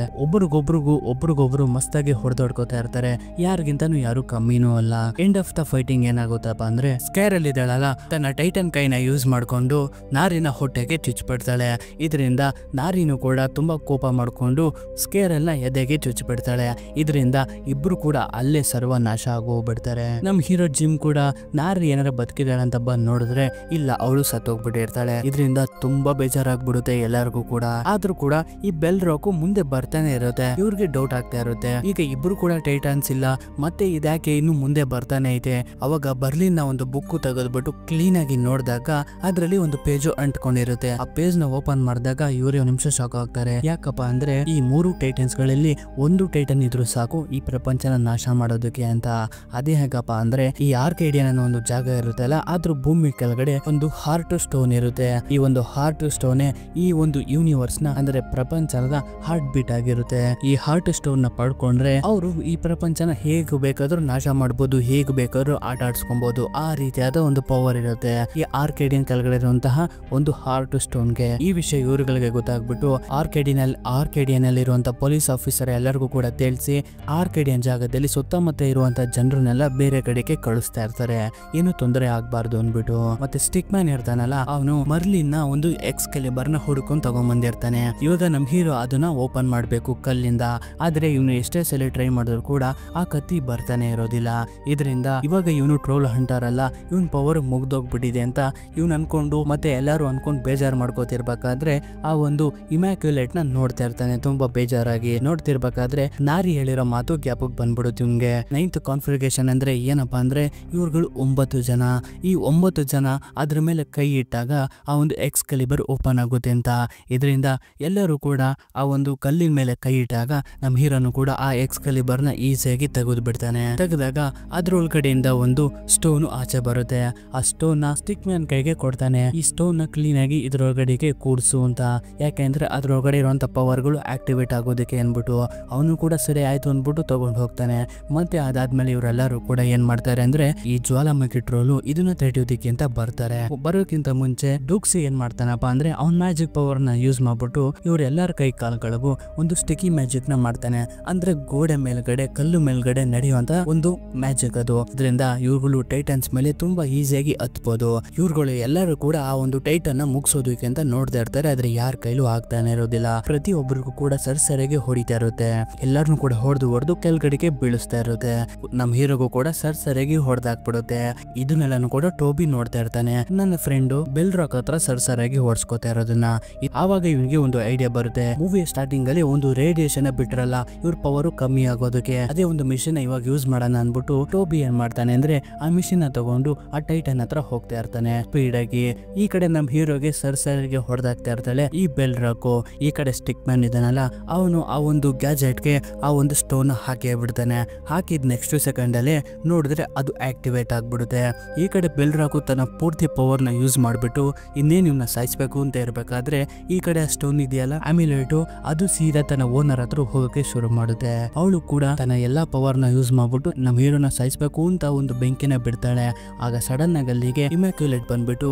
S1: ಒಬ್ರಿಗೊಬ್ರು ಮಸ್ತಾಗಿ ಹೊಡೆದೊಡ್ಕೋತಾ ಇರ್ತಾರೆ. ಯಾರಿಗಿಂತಾನು ಯಾರು ಕಮ್ಮಿನೂ ಅಲ್ಲ. ಎಂಡ್ ಆಫ್ ದ ಫೈಟಿಂಗ್ ಏನಾಗುತ್ತಪ್ಪ ಅಂದ್ರೆ ಸ್ಕೇರ್ ಅಲ್ಲಿ ಇದ್ದಾಳಲ್ಲ ತನ್ನ ಟೈಟನ್ ಕೈನ ಯೂಸ್ ಮಾಡ್ಕೊಂಡು ನಾರಿನ ಹೊಟ್ಟೆಗೆ ಚುಚ್ಚಿಬಿಡ್ತಾಳೆ. ಇದರಿಂದ ನಾರಿನೂ ಕೂಡ ತುಂಬಾ ಕೋಪ ಮಾಡ್ಕೊಂಡು ಸ್ಕೇರ್ ಅನ್ನ ಎದೆಗೆ ಚುಚ್ಚಿಬಿಡ್ತಾಳೆ. ಇದರಿಂದ ಇಬ್ರು ಕೂಡ ಅಲ್ಲೇ ಸರ್ವನಾಶ ಆಗೋಗ್ಬಿಡ್ತಾರೆ. ನಮ್ ಹೀರೋ ಜಿಮ್ ಕೂಡ ನಾರಿ ಏನಾರ ಬದುಕಿದಾಳೆ ಅಂತ ಬಂದ್ ನೋಡಿದ್ರೆ ಇಲ್ಲ, ಅವಳು ಸತ್ತೋಗ್ಬಿಟ್ಟಿರ್ತಾಳೆ. ಇದರಿಂದ ತುಂಬಾ ಬೇಜಾರಾಗ್ಬಿಡುತ್ತೆ ಎಲ್ಲರಿಗೂ ಕೂಡ. ಆದ್ರೂ ಕೂಡ ಈ ಬೆಲ್ ರಾಕು ಮುಂದೆ ಬರ್ತಾನೆ ಇರುತ್ತೆ. ಇವ್ರಿಗೆ ಡೌಟ್ ಆಗ್ತಾ ಇರುತ್ತೆ, ಈಗ ಇಬ್ರು ಕೂಡ ಟೈಟನ್ಸ್ ಇಲ್ಲ, ಮತ್ತೆ ಇದ್ಯಾಕೆ ಇನ್ನು ಮುಂದೆ ಬರ್ತಾನೆ ಐತೆ. ಅವಾಗ ಬರ್ಲಿನ್ ನ ಒಂದು ಬುಕ್ ತೆಗೆದ್ಬಿಟ್ಟು ಕ್ಲೀನ್ ಆಗಿ ನೋಡಿದಾಗ ಅದ್ರಲ್ಲಿ ಒಂದು ಪೇಜ್ ಅಂಟ್ಕೊಂಡಿರುತ್ತೆ. ಆ ಪೇಜ್ ನ ಓಪನ್ ಮಾಡಿದಾಗ ಇವರೇ ಒಂದು ನಿಮಿಷ ಶಾಕ್ ಆಗ್ತಾರೆ. ಯಾಕಪ್ಪ ಅಂದ್ರೆ ಈ 3 ಟೈಟನ್ಸ್ ಗಳಲ್ಲಿ ಒಂದು ಟೈಟನ್ ಇದ್ರು ಸಾಕು ಈ ಪ್ರಪಂಚನ ನಾಶ ಮಾಡೋದಕ್ಕೆ ಅಂತ. ಅದೇ ಹೇಗಪ್ಪ ಅಂದ್ರೆ ಈ ಆರ್ಕೇಡಿಯನ್ ಅನ್ನೋ ಒಂದು ಜಾಗ ಇರುತ್ತಲ್ಲ, ಅದ್ರ ಭೂಮಿ ಕೆಳಗಡೆ ಒಂದು ಹಾರ್ಟ್ ಸ್ಟೋನ್ ಇರುತ್ತೆ. ಈ ಒಂದು ಹಾರ್ಟ್ ಸ್ಟೋನ್ ಈ ಒಂದು ಯೂನಿವರ್ಸ್ ನ ಅಂದ್ರೆ ಪ್ರಪಂಚದ ಹಾರ್ಟ್ ಬೀಟ್ ಆಗಿರುತ್ತೆ. ಈ ಹಾರ್ಟ್ ಸ್ಟೋನ್ ನ ಪಡ್ಕೊಂಡ್ರೆ ಅವರು ಈ ಪ್ರಪಂಚನ ಹೇಗ್ ಬೇಕಾದ್ರೂ ನಾಶ ಮಾಡ್ಬೋದು, ಹೇಗ್ ಬೇಕಾದ್ರೂ ಆಟ ಆಡ್ಸ್ಕೊಬಹುದು. ಆ ರೀತಿಯಾದ ಒಂದು ಪವರ್ ಇರುತ್ತೆ ಈ ಆರ್ಕೇಡಿಯನ್ ಕೆಳಗಡೆ ಇರುವಂತಹ ಒಂದು ಹಾರ್ಟ್ ಸ್ಟೋನ್ಗೆ. ಈ ವಿಷಯ ಇವರುಗಳಿಗೆ ಗೊತ್ತಾಗ್ಬಿಟ್ಟು ಆರ್ಕೇಡಿಯನ್ ಅಲ್ಲಿ ಇರುವಂತಹ ಪೊಲೀಸ್ ಆಫೀಸರ್ ಎಲ್ಲರಿಗೂ ಕೂಡ ತಿಳಿಸಿ ಆರ್ಕೇಡಿಯನ್ ಜಾಗದಲ್ಲಿ ಸುತ್ತಮುತ್ತ ಇರುವಂತಹ ಜನರನ್ನೆಲ್ಲ ಬೇರೆ ಕಡೆಗೆ ಕಳಿಸ್ತಾ ಇರ್ತಾರೆ, ಏನು ತೊಂದರೆ ಆಗ್ಬಾರ್ದು ಅಂದ್ಬಿಟ್ಟು. ಮತ್ತೆ ಸ್ಟಿಕ್ ಮ್ಯಾನ್ ಇರ್ತಾನಲ್ಲ, ಅವನು ಮರ್ಲಿನ್ ನ ಒಂದು ಎಕ್ಸ್ಕೆಲಿಬರ್ ನ ಹುಡ್ಕೊಂಡ್ ತಗೊಂಡ್ಬಂದಿರ್ತಾನೆ. ಇವಾಗ ನಮ್ ಹೀರೋ ಅದನ್ನ ಓಪನ್ ಮಾಡ್ಬೇಕು ಕಲ್ಲಿಂದ. ಆದ್ರೆ ಇವನು ಎಷ್ಟೇ ಸಲ ಟ್ರೈ ಮಾಡಿದ್ರು ಕೂಡ ಆ ಕತ್ತಿ ಬರ್ತಾನೆ ಇರೋದಿಲ್ಲ. ಇದರಿಂದ ಇವಾಗ ಇವನು ಟ್ರೋಲ್ ಹಂಟರ್ ಅಲ್ಲ, ಇವನ್ ಪವರ್ ಮುಗ್ದೋಗ್ಬಿಟ್ಟಿದೆ ಅಂತ ಇವನ್ ಅನ್ಕೊಂಡು ಮತ್ತೆ ಎಲ್ಲಾರು ಅನ್ಕೊಂಡ್ ಬೇಜಾರ್ ಮಾಡ್ಕೋತಿರ್ಬೇಕಾದ್ರೆ ಆ ಒಂದು ಇಮ್ಯಾಕ್ಯುಲೇಟ್ ನ ನೋಡ್ತಾ ಇರ್ತಾನೆ. ತುಂಬಾ ಬೇಜಾರಾಗಿ ನೋಡ್ತಿರ್ಬೇಕಾದ್ರೆ ನಾರಿ ಹೇಳಿರೋ ಮಾತು ಗ್ಯಾಪಕ್ ಬಂದ್ಬಿಡುತ್ತೆ ಇವ್ನ್ಗೆ. 9th ಕಾನ್ಫಿಗರೇಷನ್ ಅಂದ್ರೆ ಏನಪ್ಪಾ ಅಂದ್ರೆ ಇವ್ರುಗಳು 9 ಜನ. ಈ 9 ಜನ ಅದ್ರ ಮೇಲೆ ಕೈ ಇಟ್ಟಾಗ ಆ ಒಂದು ಎಕ್ಸ್ಕೆಲಿಬರ್ ಓಪನ್ ಆಗುತ್ತೆ ಅಂತ. ಇದರಿಂದ ಎಲ್ಲರೂ ಕೂಡ ಆ ಒಂದು ಕಲ್ಲಿನ ಮೇಲೆ ಕೈ ಇಟ್ಟಾಗ ನಮ್ ಹೀರೋನು ಕೂಡ ಆ ಎಕ್ಸ್ಕೆಲಿಬರ್ ನ ಈಸಿಯಾಗಿ ತೆಗೆದು ಬಿಡ್ತಾನೆ. ತೆಗೆದಾಗ ಅದ್ರೊಳಗಡೆಯಿಂದ ಒಂದು ಸ್ಟೋನ್ ಆಚೆ ಬರುತ್ತೆ. ಆ ಸ್ಟೋನ್ ನ ಸ್ಟಿಕ್ ಮ್ಯಾನ್ ಕೈಗೆ ಕೊಡ್ತಾನೆ. ಈ ಸ್ಟೋನ್ ನ ಕ್ಲೀನ್ ಆಗಿ ಇದ್ರೊಳಗಡೆಗೆ ಕೂಡ್ಸು ಅಂತ. ಯಾಕೆಂದ್ರೆ ಅದ್ರೊಳಗಡೆ ಇರುವಂತ ಪವರ್ ಗಳು ಆಕ್ಟಿವೇಟ್ ಆಗೋದಕ್ಕೆ ಅನ್ಬಿಟ್ಟು ಅವನು ಕೂಡ ಸರಿ ಆಯ್ತು ಅನ್ಬಿಟ್ಟು ತಗೊಂಡು ಹೋಗ್ತಾನೆ. ಮತ್ತೆ ಅದಾದ್ಮೇಲೆ ಇವರೆಲ್ಲರೂ ಕೂಡ ಏನ್ ಮಾಡ್ತಾರೆ ಅಂದ್ರೆ ಈ ಜ್ವಾಲಾಮುಖಿ ಟ್ರೋಲು ಇದನ್ನ ತಡೆಯೋದಿಕ್ಕೆ ಅಂತ ಬರ್ತಾರೆ. ಬರೋಕ್ಕಿಂತ ಮುಂಚೆ ಡುಕ್ಸಿ ಏನ್ ಮಾಡ್ತಾನಪ್ಪ ಅಂದ್ರೆ ಅವ್ನ ಮ್ಯಾಜಿಕ್ ಪವರ್ ನ ಯೂಸ್ ಮಾಡ್ಬಿಟ್ಟು ಇವ್ರೆಲ್ಲರ ಕೈ ಕಾಲುಗಳಿಗೂ ಒಂದು ಸ್ಟಿಕಿ ಮ್ಯಾಜಿಕ್ ನ ಮಾಡ್ತಾನೆ. ಅಂದ್ರೆ ಗೋಡೆ ಮೇಲ್ಗಡೆ ಕಲ್ಲು ಮೇಲ್ಗಡೆ ನಡೆಯುವಂತ ಒಂದು ಮ್ಯಾಜಿಕ್ ಅದು. ಇದರಿಂದ ಇವ್ರುಗಳು ಟೈಟನ್ಸ್ ಮೇಲೆ ತುಂಬಾ ಈಸಿಯಾಗಿ ಹತ್ಬೋದು. ಇವ್ರುಗಳು ಎಲ್ಲರೂ ಕೂಡ ಆ ಒಂದು ಟೈಟನ್ ನ ಮುಗಿಸೋದಕ್ಕೆ ಅಂತ ನೋಡ್ತಾ ಇರ್ತಾರೆ. ಆದ್ರೆ ಯಾರ ಕೈಲೂ ಆಗ್ತಾನೆ ಇರೋದಿಲ್ಲ. ಪ್ರತಿಯೊಬ್ಬರಿಗೂ ಕೂಡ ಸರಿಯಾಗಿ ಹೊಡಿತಾ ಇರುತ್ತೆ. ಎಲ್ಲಾರನ್ನು ಕೂಡ ಹೊಡೆದು ಕೆಳಗಡೆಗೆ ಬೀಳಿಸ್ತಾ ಇರುತ್ತೆ. ನಮ್ ಹೀರೋಗೂ ಕೂಡ ಸರಿಯಾಗಿ ಹೊಡೆದಾಕ್ಬಿಡುತ್ತೆ. ಇದನ್ನೆಲ್ಲಾನು ಕೂಡ ಟೋಬಿ ನೋಡ್ತಾ ಇರ್ತಾನೆ. ನನ್ನ ಫ್ರೆಂಡು ಬೆಲ್ ರಾಕ್ ಹತ್ರ ಸರಿಯಾಗಿ ಹೊಡ್ಸ್ಕೊತಾ ಇರೋದನ್ನ. ಆವಾಗ ಆವಾಗ ಇವನಿಗೆ ಒಂದು ಐಡಿಯಾ ಬರುತ್ತೆ. ಮೂವಿ ಸ್ಟಾರ್ಟಿಂಗ್ ಅಲ್ಲಿ ಒಂದು ರೇಡಿಯೇಷನ್ ಬಿಟ್ಟಿರಲ್ಲ, ಇವ್ರ ಪವರ್ ಕಮ್ಮಿ ಆಗೋದಕ್ಕೆ ಅದೇ ಒಂದು ಮಿಷನ್ ಇವಾಗ ಯೂಸ್ ಮಾಡೋಣ ಅನ್ಬಿಟ್ಟು ಟೋಬಿ ಏನ್ ಮಾಡ್ತಾನೆ ಅಂದ್ರೆ ಆ ಮಿಷನ್ ತಗೊಂಡು ಆ ಟೈಟನ್ ಹತ್ರ ಹೋಗ್ತಾ ಇರ್ತಾನೆ ಸ್ಪೀಡ್ ಆಗಿ. ಈ ಕಡೆ ನಮ್ ಹೀರೋಗೆ ಸರ್ಗೆ ಹೊಡೆದಾಗ್ತಾ ಇರ್ತಾಳೆ ಈ ಬೆಲ್ ರಾಕು. ಈ ಕಡೆ ಸ್ಟಿಕ್ ಮ್ಯಾನ್ ಇದಾನಲ್ಲ ಅವನು ಆ ಒಂದು ಗ್ಯಾಜೆಟ್ಗೆ ಆ ಒಂದು ಸ್ಟೋನ್ ಹಾಕಿ ಬಿಡ್ತಾನೆ. ಹಾಕಿದ್ ನೆಕ್ಸ್ಟ್ ಸೆಕೆಂಡ್ ಅಲ್ಲಿ ನೋಡಿದ್ರೆ ಅದು ಆಕ್ಟಿವೇಟ್ ಆಗ್ಬಿಡುತ್ತೆ. ಈ ಕಡೆ ಬೆಲ್ ರಾಕು ತನ್ನ ಪೂರ್ತಿ ಪವರ್ ನ ಯೂಸ್ ಮಾಡ್ಬಿಟ್ಟು ಇನ್ನೇನು ಇವನ್ನ ಸಾಯಿಸ್ಬೇಕು ಅಂತ ಇರ್ಬೇಕಾದ್ರೆ ಈ ಕಡೆ ಸ್ಟೋನ್ ಇದೆಯಲ್ಲ ಅಮ್ಯುಲೆಟ್, ಅದು ಸೀದಾ ತನ್ನ ಓನರ್ ಹತ್ರ ಹೋಗಕ್ಕೆ ಶುರು ಮಾಡುತ್ತೆ. ಅವಳು ಕೂಡ ತನ್ನ ಎಲ್ಲಾ ಪವರ್ ನ ಯೂಸ್ ಮಾಡ್ಬಿಟ್ಟು ನಮ್ಮ ಹೀರೋನ ಸಾಯಿಸ್ಬೇಕು ಅಂತ ಒಂದು ಬೆಂಕಿನ ಬಿಡ್ತಾಳೆ. ಆಗ ಸಡನ್ ಆಗಿ ಅಲ್ಲಿಗೆ ಇಮ್ಯಾಕ್ಯುಲೇಟ್ ಬಂದ್ಬಿಟ್ಟು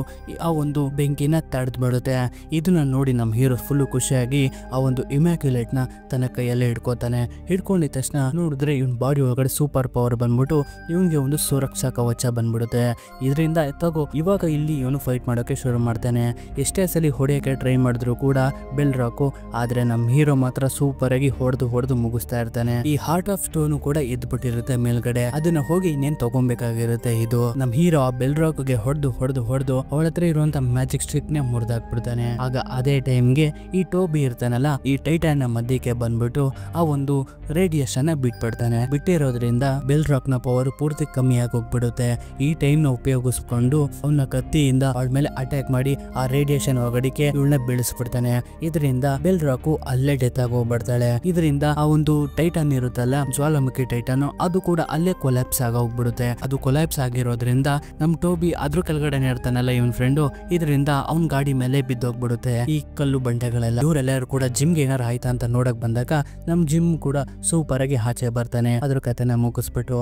S1: ಆ ಒಂದು ಬೆಂಕಿನ ತಡೆದ್ ಬಿಡುತ್ತೆ. ಇದನ್ನ ನೋಡಿ ನಮ್ಮ ಹೀರೋ ಫುಲ್ ಖುಷಿಯಾಗಿ ಆ ಒಂದು ಇಮ್ಯಾಕ್ಯುಲೇಟ್ ನ ತನ್ನ ಕೈಯಲ್ಲೇ ಹಿಡ್ಕೋತಾನೆ. ಹಿಡ್ಕೊಂಡಿದ ತಕ್ಷಣ ನೋಡಿದ್ರೆ ಇವನ್ ಬಾಡಿ ಒಳಗಡೆ ಸೂಪರ್ ಪವರ್ ಬಂದ್ಬಿಟ್ಟು ಇವನ್ಗೆ ಒಂದು ಸುರಕ್ಷಾ ಕವಚ ಬಂದ್ಬಿಡುತ್ತೆ. ಇದರಿಂದ ತಗೋ ಇವಾಗ ಇಲ್ಲಿ ಇವನು ಫೈಟ್ ಮಾಡೋಕೆ ಶುರು ಮಾಡ್ತಾನೆ. ಎಷ್ಟೇ ಸಲ ಹೊಡೆಯಕ್ಕೆ ಟ್ರೈ ಮಾಡಿದ್ರು ಕೂಡ ಬೆಲ್ ರಾಕು, ಆದ್ರೆ ನಮ್ಮ ಹೀರೋ ಮಾತ್ರ ಸೂಪರ್ ಆಗಿ ಹೊಡೆದು ಮುಗಿಸ್ತಾ ಇರ್ತಾನೆ. ಈ ಹಾರ್ಟ್ ಆಫ್ ಸ್ಟೋನ್ ಕೂಡ ಎದ್ಬಿಟ್ಟಿರುತ್ತೆ ಮೇಲ್ಗಡೆ, ಅದನ್ನ ಹೋಗಿ ಇನ್ನೇನ್ ತಗೊಬೇಕಾಗಿರುತ್ತೆ. ಇದು ನಮ್ ಹೀರೋ ಆ ಬೆಲ್ ರಾಕ್ಗೆ ಹೊಡೆದು ಅವಳ ಹತ್ರ ಇರುವಂತ ಮ್ಯಾಜಿಕ್ ಸ್ಟಿಕ್ ನೇ ಮುರಿದಾಕ್ಬಿಡ್ತಾನೆ. ಆಗ ಅದೇ ಟೈಮ್ಗೆ ಈ ಟೋಬಿ ಇರ್ತಾನಲ್ಲ ಈ ಟೈಟನ್ ನ ಮಧ್ಯಕ್ಕೆ ಬಂದ್ಬಿಟ್ಟು ಆ ಒಂದು ರೇಡಿಯೇಷನ್ ಬಿಟ್ಬಿಡ್ತಾನೆ. ಬಿಟ್ಟಿರೋದ್ರಿಂದ ಬೆಲ್ ರಾಕ್ ನ ಪವರ್ ಪೂರ್ತಿ ಕಮ್ಮಿ ಆಗಿ ಹೋಗ್ಬಿಡುತ್ತೆ. ಈ ಟೈಮ್ ನ ಉಪಯೋಗಿಸ್ಕೊಂಡು ಅವನ ಕತ್ತಿಯಿಂದ ಅವಳ ಮೇಲೆ ಅಟ್ಯಾಕ್ ಮಾಡಿ ಆ ರೇಡಿಯೇಷನ್ ಒಳಗಡಿಕೆ ಇವಳನ್ನ ಬೀಳಿಸ್ಬಿಡ್ತಾನೆ. ಇದರಿಂದ ಬೆಲ್ ರಾಕು ಅಲ್ಲೇ ಡೆತ್ ಆಗಿ ಹೋಗ್ಬಿಡ್ತಾಳೆ. ಇದರಿಂದ ಆ ಒಂದು ಟೈಟನ್ ಇರುತ್ತಲ್ಲ ಜ್ವಾಲಾಮುಖಿ ಟೈಟನ್, ಅದು ಕೂಡ ಅಲ್ಲೇ ಕೊಲ್ಯಾಪ್ಸ್ ಆಗೋಗ್ಬಿಡುತ್ತೆ. ಅದು ಕೊಲ್ಯಾಪ್ಸ್ ಆಗಿರೋದ್ರಿಂದ ನಮ್ ಟೋಬಿ ಅದ್ರ ಕೆಳಗಡೆ ಇರ್ತಾನಲ್ಲ ಇವನ್ ಫ್ರೆಂಡು, ಇದರಿಂದ ಅವನ್ ಗಾಡಿ ಮೇಲೆ ಬಿದ್ದೋಗ್ಬಿಡುತ್ತೆ ಈ ಕಲ್ಲು ಬಂಡೆಗಳೆಲ್ಲ. ಇವರೆಲ್ಲರೂ ಕೂಡ ಜಿಮ್ಗೆ ಏನಾರು ಆಯ್ತಾ ಅಂತ ನೋಡಕ್ ಬಂದಾಗ ನಮ್ ಜಿಮ್ ಕೂಡ ಸೂಪರ್ ಆಗಿ ಆಚೆ ಬರ್ತಾನೆ. ಅದ್ರ ಕತೆನ ಮುಗಿಸ್ಬಿಟ್ಟು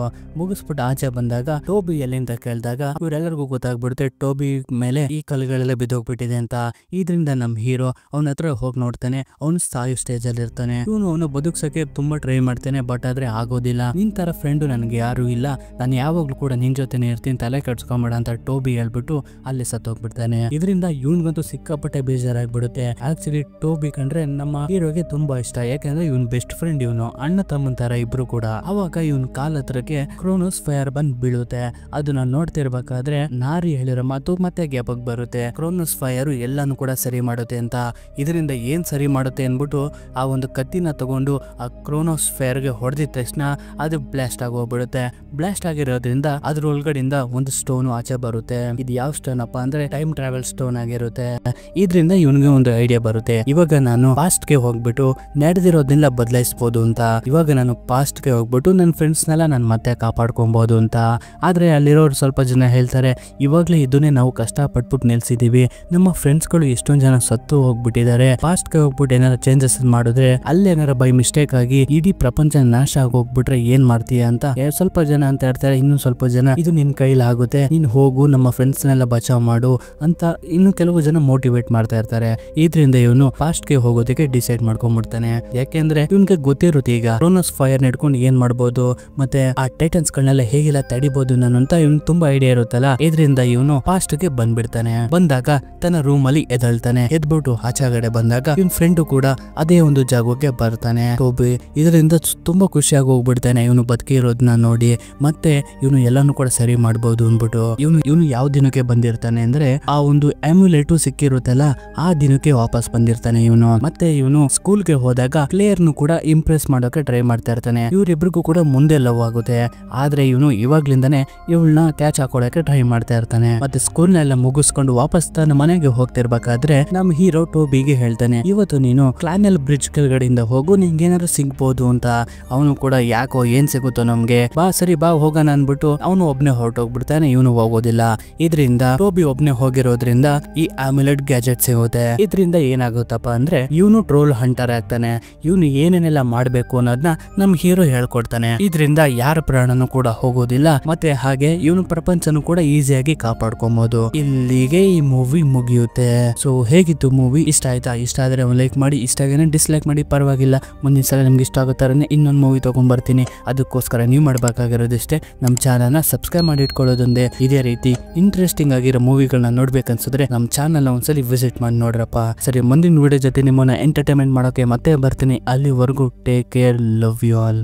S1: ಆಚೆ ಬಂದಾಗ ಟೋಬಿ ಎಲ್ಲಿಂದ ಕೇಳಿದಾಗ ಇವರೆಲ್ಲರಿಗೂ ಗೊತ್ತಾಗ್ಬಿಡುತ್ತೆ ಟೋಬಿ ಮೇಲೆ ಈ ಕಲ್ಲುಗಳೆಲ್ಲ ಬಿದ್ದೋಗ್ಬಿಟ್ಟಿದೆ ಅಂತ. ಇದರಿಂದ ನಮ್ ಹೀರೋ ಅವನ ಹತ್ರ ಹೋಗಿ ನೋಡ್ತಾನೆ. ಅವ್ನು ಸಾಯೋ ಸ್ಟೇಜ್ ಅಲ್ಲಿ ಇರ್ತಾನೆ. ಇವನು ಅವನು ಬದುಕ್ಸಕ್ಕೆ ತುಂಬಾ ಟ್ರೈ ಮಾಡ್ತಾನೆ, ಬಟ್ ಆದ್ರೆ ಆಗೋದಿಲ್ಲ. ನಿನ್ ತರ ಫ್ರೆಂಡ್ ನನ್ಗೆ ಯಾರು ಇಲ್ಲ, ನಾನು ಯಾವಾಗ್ಲೂ ಕೂಡ ನಿನ್ ಜೊತೆನೆ ಇರ್ತೀನಿ, ತಲೆ ಕಟ್ಸ್ಕೊಂಬೇಡ ಅಂತ ಟೋಬಿ ಹೇಳ್ಬಿಟ್ಟು ಅಲ್ಲಿ ಸತ್ತೋಗ್ಬಿಡ್ತಾನೆ. ಇದರಿಂದ ಇವನ್ಗಂತೂ ಸಿಕ್ಕಾಪಟ್ಟೆ ಬೇಜಾರಾಗ್ಬಿಡುತ್ತೆ. ಆಕ್ಚುಲಿ ಟೋಬಿ ಕಂಡ್ರೆ ನಮ್ಮ ಹೀರೋಗೆ ತುಂಬಾ ಇಷ್ಟ, ಯಾಕಂದ್ರೆ ಇವನ್ ಬೆಸ್ಟ್ ಫ್ರೆಂಡ್, ಇವನು ಅಣ್ಣ ತಮ್ಮನ್ ತರ ಇಬ್ರು ಕೂಡ. ಅವಾಗ ಇವನ್ ಕಾಲ್ ಹತ್ರಕ್ಕೆ ಕ್ರೋನೋಸ್ ಫೈರ್ ಬಂದ್ ಬೀಳುತ್ತೆ. ಅದನ್ನ ನೋಡ್ತಿರ್ಬೇಕಾದ್ರೆ ನಾರಿ ಹೇಳಿರೋ ಮಾತು ಮತ್ತೆ ಗ್ಯಾಪಕ್ ಬರುತ್ತೆ. ಕ್ರೋನೋಸ್ ಫೈರ್ ಎಲ್ಲಾನು ಕೂಡ ಸರಿ ಮಾಡುತ್ತೆ ಅಂತ. ಇದರಿಂದ ಏನ್ ಸರಿ ಮಾಡುತ್ತೆ ಅನ್ಬಿಟ್ಟು ಆ ಒಂದು ಕತ್ತಿನ ತಗೊಂಡು ಆ ಕ್ರೋನೋಸ್ ಫೈರ್ಗೆ ಹೊಡೆದಿದ ತಕ್ಷಣ ಅದು ಬ್ಲಾಸ್ಟ್ ಆಗಿ ಹೋಗ್ಬಿಡುತ್ತೆ. ಬ್ಲಾಸ್ಟ್ ಆಗಿರೋದ್ರಿಂದ ಅದ್ರ ಒಳಗಡೆಯಿಂದ ಒಂದು ಸ್ಟೋನ್ ಆಚೆ ಬರುತ್ತೆ. ಇದು ಯಾವ ಸ್ಟೋನ್ ಅಪ್ಪ ಅಂದ್ರೆ ಟೈಮ್ ಟ್ರಾವೆಲ್ ಸ್ಟೋನ್ ಆಗಿರುತ್ತೆ. ಇದರಿಂದ ಇವನಿಗೆ ಒಂದು ಐಡಿಯಾ ಬರುತ್ತೆ, ಇವಾಗ ನಾನು ಪಾಸ್ಟ್ ಗೆ ಹೋಗ್ಬಿಟ್ಟು ನಡೆದಿರೋದನ್ನೆಲ್ಲ ಬದಲಾಯಿಸಬಹುದು ಅಂತ. ಇವಾಗ ನಾನು ಪಾಸ್ಟ್ ಗೆ ಹೋಗ್ಬಿಟ್ಟು ನನ್ನ ಫ್ರೆಂಡ್ಸ್ ನೆಲ್ಲ ನಾನು ಮತ್ತೆ ಕಾಪಾಡ್ಕೊಬಹುದು ಅಂತ. ಆದ್ರೆ ಅಲ್ಲಿರೋರು ಸ್ವಲ್ಪ ಜನ ಹೇಳ್ತಾರೆ, ಇವಾಗ್ಲೇ ಇದನ್ನೇ ನಾವು ಕಷ್ಟಪಟ್ಬಿಟ್ಟು ನಿಲ್ಸಿದೀವಿ, ನಮ್ಮ ಫ್ರೆಂಡ್ಸ್ ಗಳು ಎಷ್ಟೊಂದ್ ಜನ ಸತ್ತು ಹೋಗ್ಬಿಟ್ಟಿದ್ದಾರೆ, ಪಾಸ್ಟ್ ಗೆ ಹೋಗ್ಬಿಟ್ಟು ಏನಾರ ಚೇಂಜಸ್ ಮಾಡಿದ್ರೆ ಅಲ್ಲೇನಾರ ಬೈ ಮಿಸ್ಟೇಕ್ ಆಗಿ ಇಡೀ ಪ್ರಪಂಚ ನಾಶ ಆಗೋಗ್ಬಿಟ್ರೆ ಏನ್ ಮಾಡ್ತೀಯ ಅಂತ ಸ್ವಲ್ಪ ಜನ ಅಂತ ಹೇಳ್ತಾರೆ. ಇನ್ನು ಸ್ವಲ್ಪ ಜನ ಇದು ನಿನ್ ಕೈಲಾಗುತ್ತೆ, ನೀನ್ ಹೋಗು ನಮ್ಮ ಫ್ರೆಂಡ್ಸ್ ನೆಲ್ಲ ಬಚಾವ್ ಮಾಡು ಅಂತ ಇನ್ನು ಕೆಲವು ಜನ ಮೋಟಿವೇಟ್ ಮಾಡ್ತಾ ಇರ್ತಾರೆ. ಇದರಿಂದ ಇವನು ಪಾಸ್ಟ್ ಗೆ ಹೋಗೋದಕ್ಕೆ ಡಿಸೈಡ್ ಮಾಡ್ಕೊಂಡ್ಬಿಡ್ತಾನೆ. ಯಾಕೆಂದ್ರೆ ಇವನ್ಗೆ ಗೊತ್ತಿರುತ್ತೆ ಈಗ ಕ್ರೋನೋಸ್ ಫೈರ್ ನೆಡ್ಕೊಂಡು ಏನ್ ಮಾಡ್ಬೋದು ಮತ್ತೆ ಆ ಟೈಟನ್ಸ್ ಗಳನ್ನೆಲ್ಲ ಹೇಗೆಲ್ಲ ತಡಿಬಹುದು ನಾನು ಅಂತ ಇವನ್ ತುಂಬಾ ಐಡಿಯಾ ಇರುತ್ತಲ್ಲ. ಇದರಿಂದ ಇವನು ಪಾಸ್ಟ್ ಗೆ ಬಂದ್ಬಿಡ್ತಾನೆ. ಬಂದಾಗ ತನ್ನ ರೂಮ್ ಅಲ್ಲಿ ಎದಳ್ತಾನೆ. ಎದ್ಬಿಟ್ಟು ಆಚೆಗಡೆ ಬಂದಾಗ ಇವನ್ ಫ್ರೆಂಡ್ ಕೂಡ ಅದೇ ಒಂದು ಜಾಗಕ್ಕೆ ಬರ್ತಾನೆ ಟೋಬಿ. ಇದರಿಂದ ತುಂಬಾ ಖುಷಿಯಾಗಿ ಹೋಗ್ಬಿಡ್ತಾನೆ ಇವನು ಬದುಕಿರೋದನ್ನ ನೋಡಿ. ಮತ್ತೆ ಇವನು ಎಲ್ಲಾನು ಕೂಡ ಸರಿ ಮಾಡ್ಬೋದು ಅನ್ಬಿಟ್ಟು ಇವನು ಯಾವ ದಿನಕ್ಕೆ ಬಂದಿರ್ತಾನೆ ಅಂದ್ರೆ ಆ ಒಂದು ಅಮ್ಯುಲೆಟ್ ಸಿಕ್ಕಿರುತ್ತಲ್ಲ ಆ ದಿನಕ್ಕೆ ವಾಪಸ್ ಬಂದಿರ್ತಾನೆ ಇವನು. ಮತ್ತೆ ಇವನು ಸ್ಕೂಲ್ಗೆ ಹೋದಾಗ ಕ್ಲೇರ್ನು ಕೂಡ ಇಂಪ್ರೆಸ್ ಮಾಡೋಕೆ ಟ್ರೈ ಮಾಡ್ತಾ ಇರ್ತಾನೆ. ಇವರಿಬ್ರಿಗೂ ಕೂಡ ಮುಂದೆ ಲವ್ ಆಗುತ್ತೆ. ಆದ್ರೆ ಇವನು ಇವಾಗ್ಲಿಂದಾನೆ ಇವಳನ್ನ ಕ್ಯಾಚ್ ಹಾಕೊಳಕ್ಕೆ ಟ್ರೈ ಮಾಡ್ತಾ ಇರ್ತಾನೆ. ಮತ್ತೆ ಸ್ಕೂಲ್ ನೆಲ್ಲ ಮುಗಿಸ್ಕೊಂಡು ವಾಪಸ್ ತನ್ನ ಮನೆಗೆ ಹೋಗ್ತಿರ್ಬೇಕಾದ್ರೆ ನಮ್ ಹೀರೋ ಟೋಬಿಗೆ ಹೇಳ್ತಾನೆ, ಇವತ್ತು ನೀನು ಕ್ಲಾನೆಲ್ ಬ್ರಿಡ್ಜ್ ಕೆಳಗಡೆಯಿಂದ ಹೋಗು, ನಿಂಗೆ ಏನಾದ್ರು ಸಿಗ್ಬೋದು ಅಂತ. ಅವನು ಕೂಡ ಯಾಕೋ ಏನ್ ಸಿಗುತ್ತೋ ನಮ್ಗೆ, ಬಾ ಸರಿ ಬಾ ಹೋಗೋಣ ಅನ್ಬಿಟ್ಟು ಅವನು ಒಬ್ನೇ ಹೊರಟೋಗ್ಬಿಡ್ತಾನೆ. ಇವನು ಹೋಗೋದಿಲ್ಲ. ಇದರಿಂದ ಟೋಬಿ ಒಬ್ನೇ ಹೋಗಿರೋದ್ರಿಂದ ಈ ಆಮ್ಯುಲೆಟ್ ಗ್ಯಾಜೆಟ್ ಸಿಗುತ್ತೆ. ಇದರಿಂದ ಏನಾಗುತ್ತಪ್ಪ ಅಂದ್ರೆ ಇವನು ಟ್ರೋಲ್ ಹಂಟರ್ ಆಗ್ತಾನೆ. ಇವನು ಏನೇನೆಲ್ಲ ಮಾಡ್ಬೇಕು ಅನ್ನೋದನ್ನ ನಮ್ ಹೀರೋ ಹೇಳ್ಕೊಡ್ತಾನೆ. ಇದರಿಂದ ಯಾರ ಪ್ರಾಣನೂ ಕೂಡ ಹೋಗೋದಿಲ್ಲ. ಮತ್ತೆ ಹಾಗೆ ಇವನು ಪ್ರಪಂಚನೂ ಕೂಡ ಈಸಿಯಾಗಿ ಕಾಪಾಡ್ಕೊಬಹುದು. ಇಲ್ಲಿಗೆ ಈ ಮೂವಿ ಮುಗಿಯುತ್ತೆ. ಸೊ ಹೇಗಿತ್ತು ಮೂವಿ? ಇಷ್ಟ ಆಯ್ತಾ? ಇಷ್ಟ ಆದ್ರೆ ಒಂದು ಲೈಕ್ ಮಾಡಿ, ಇಷ್ಟ ಆಗೇನೆ ಡಿಸ್ಲೈಕ್ ಮಾಡಿ, ಪರವಾಗಿಲ್ಲ. ಮುಂದಿನ ಸಲ ನಿಮ್ಗೆ ಇಷ್ಟ ಆಗೋ ತರನೇ ಇನ್ನೊಂದು ಮೂವಿ ತಗೊಂಡ್ ಬರ್ತೀನಿ. ಅದಕ್ಕೋಸ್ಕರ ನೀವು ಮಾಡ್ಬೇಕಾಗಿರೋದಿಷ್ಟೇ, ನಮ್ಮ ಚಾನಲ್ನ ಸಬ್ಸ್ಕ್ರೈಬ್ ಮಾಡಿ ಇಟ್ಕೊಳ್ಳೋದೊಂದೇ. ಇದೇ ರೀತಿ ಇಂಟ್ರೆಸ್ಟಿಂಗ್ ಆಗಿರೋ ಮೂವಿಗಳನ್ನ ನೋಡ್ಬೇಕನ್ಸಿದ್ರೆ ನಮ್ಮ ಚಾನಲ್ನ ಒಂದ್ಸಲಿ ವಿಸಿಟ್ ಮಾಡಿ ನೋಡ್ರಪ್ಪ. ಸರಿ, ಮುಂದಿನ ವಿಡಿಯೋ ಜೊತೆ ನಿಮ್ಮನ್ನ ಎಂಟರ್ಟೈನ್ಮೆಂಟ್ ಮಾಡೋಕೆ ಮತ್ತೆ ಬರ್ತೀನಿ. ಅಲ್ಲಿವರೆಗೂ take care, love you all.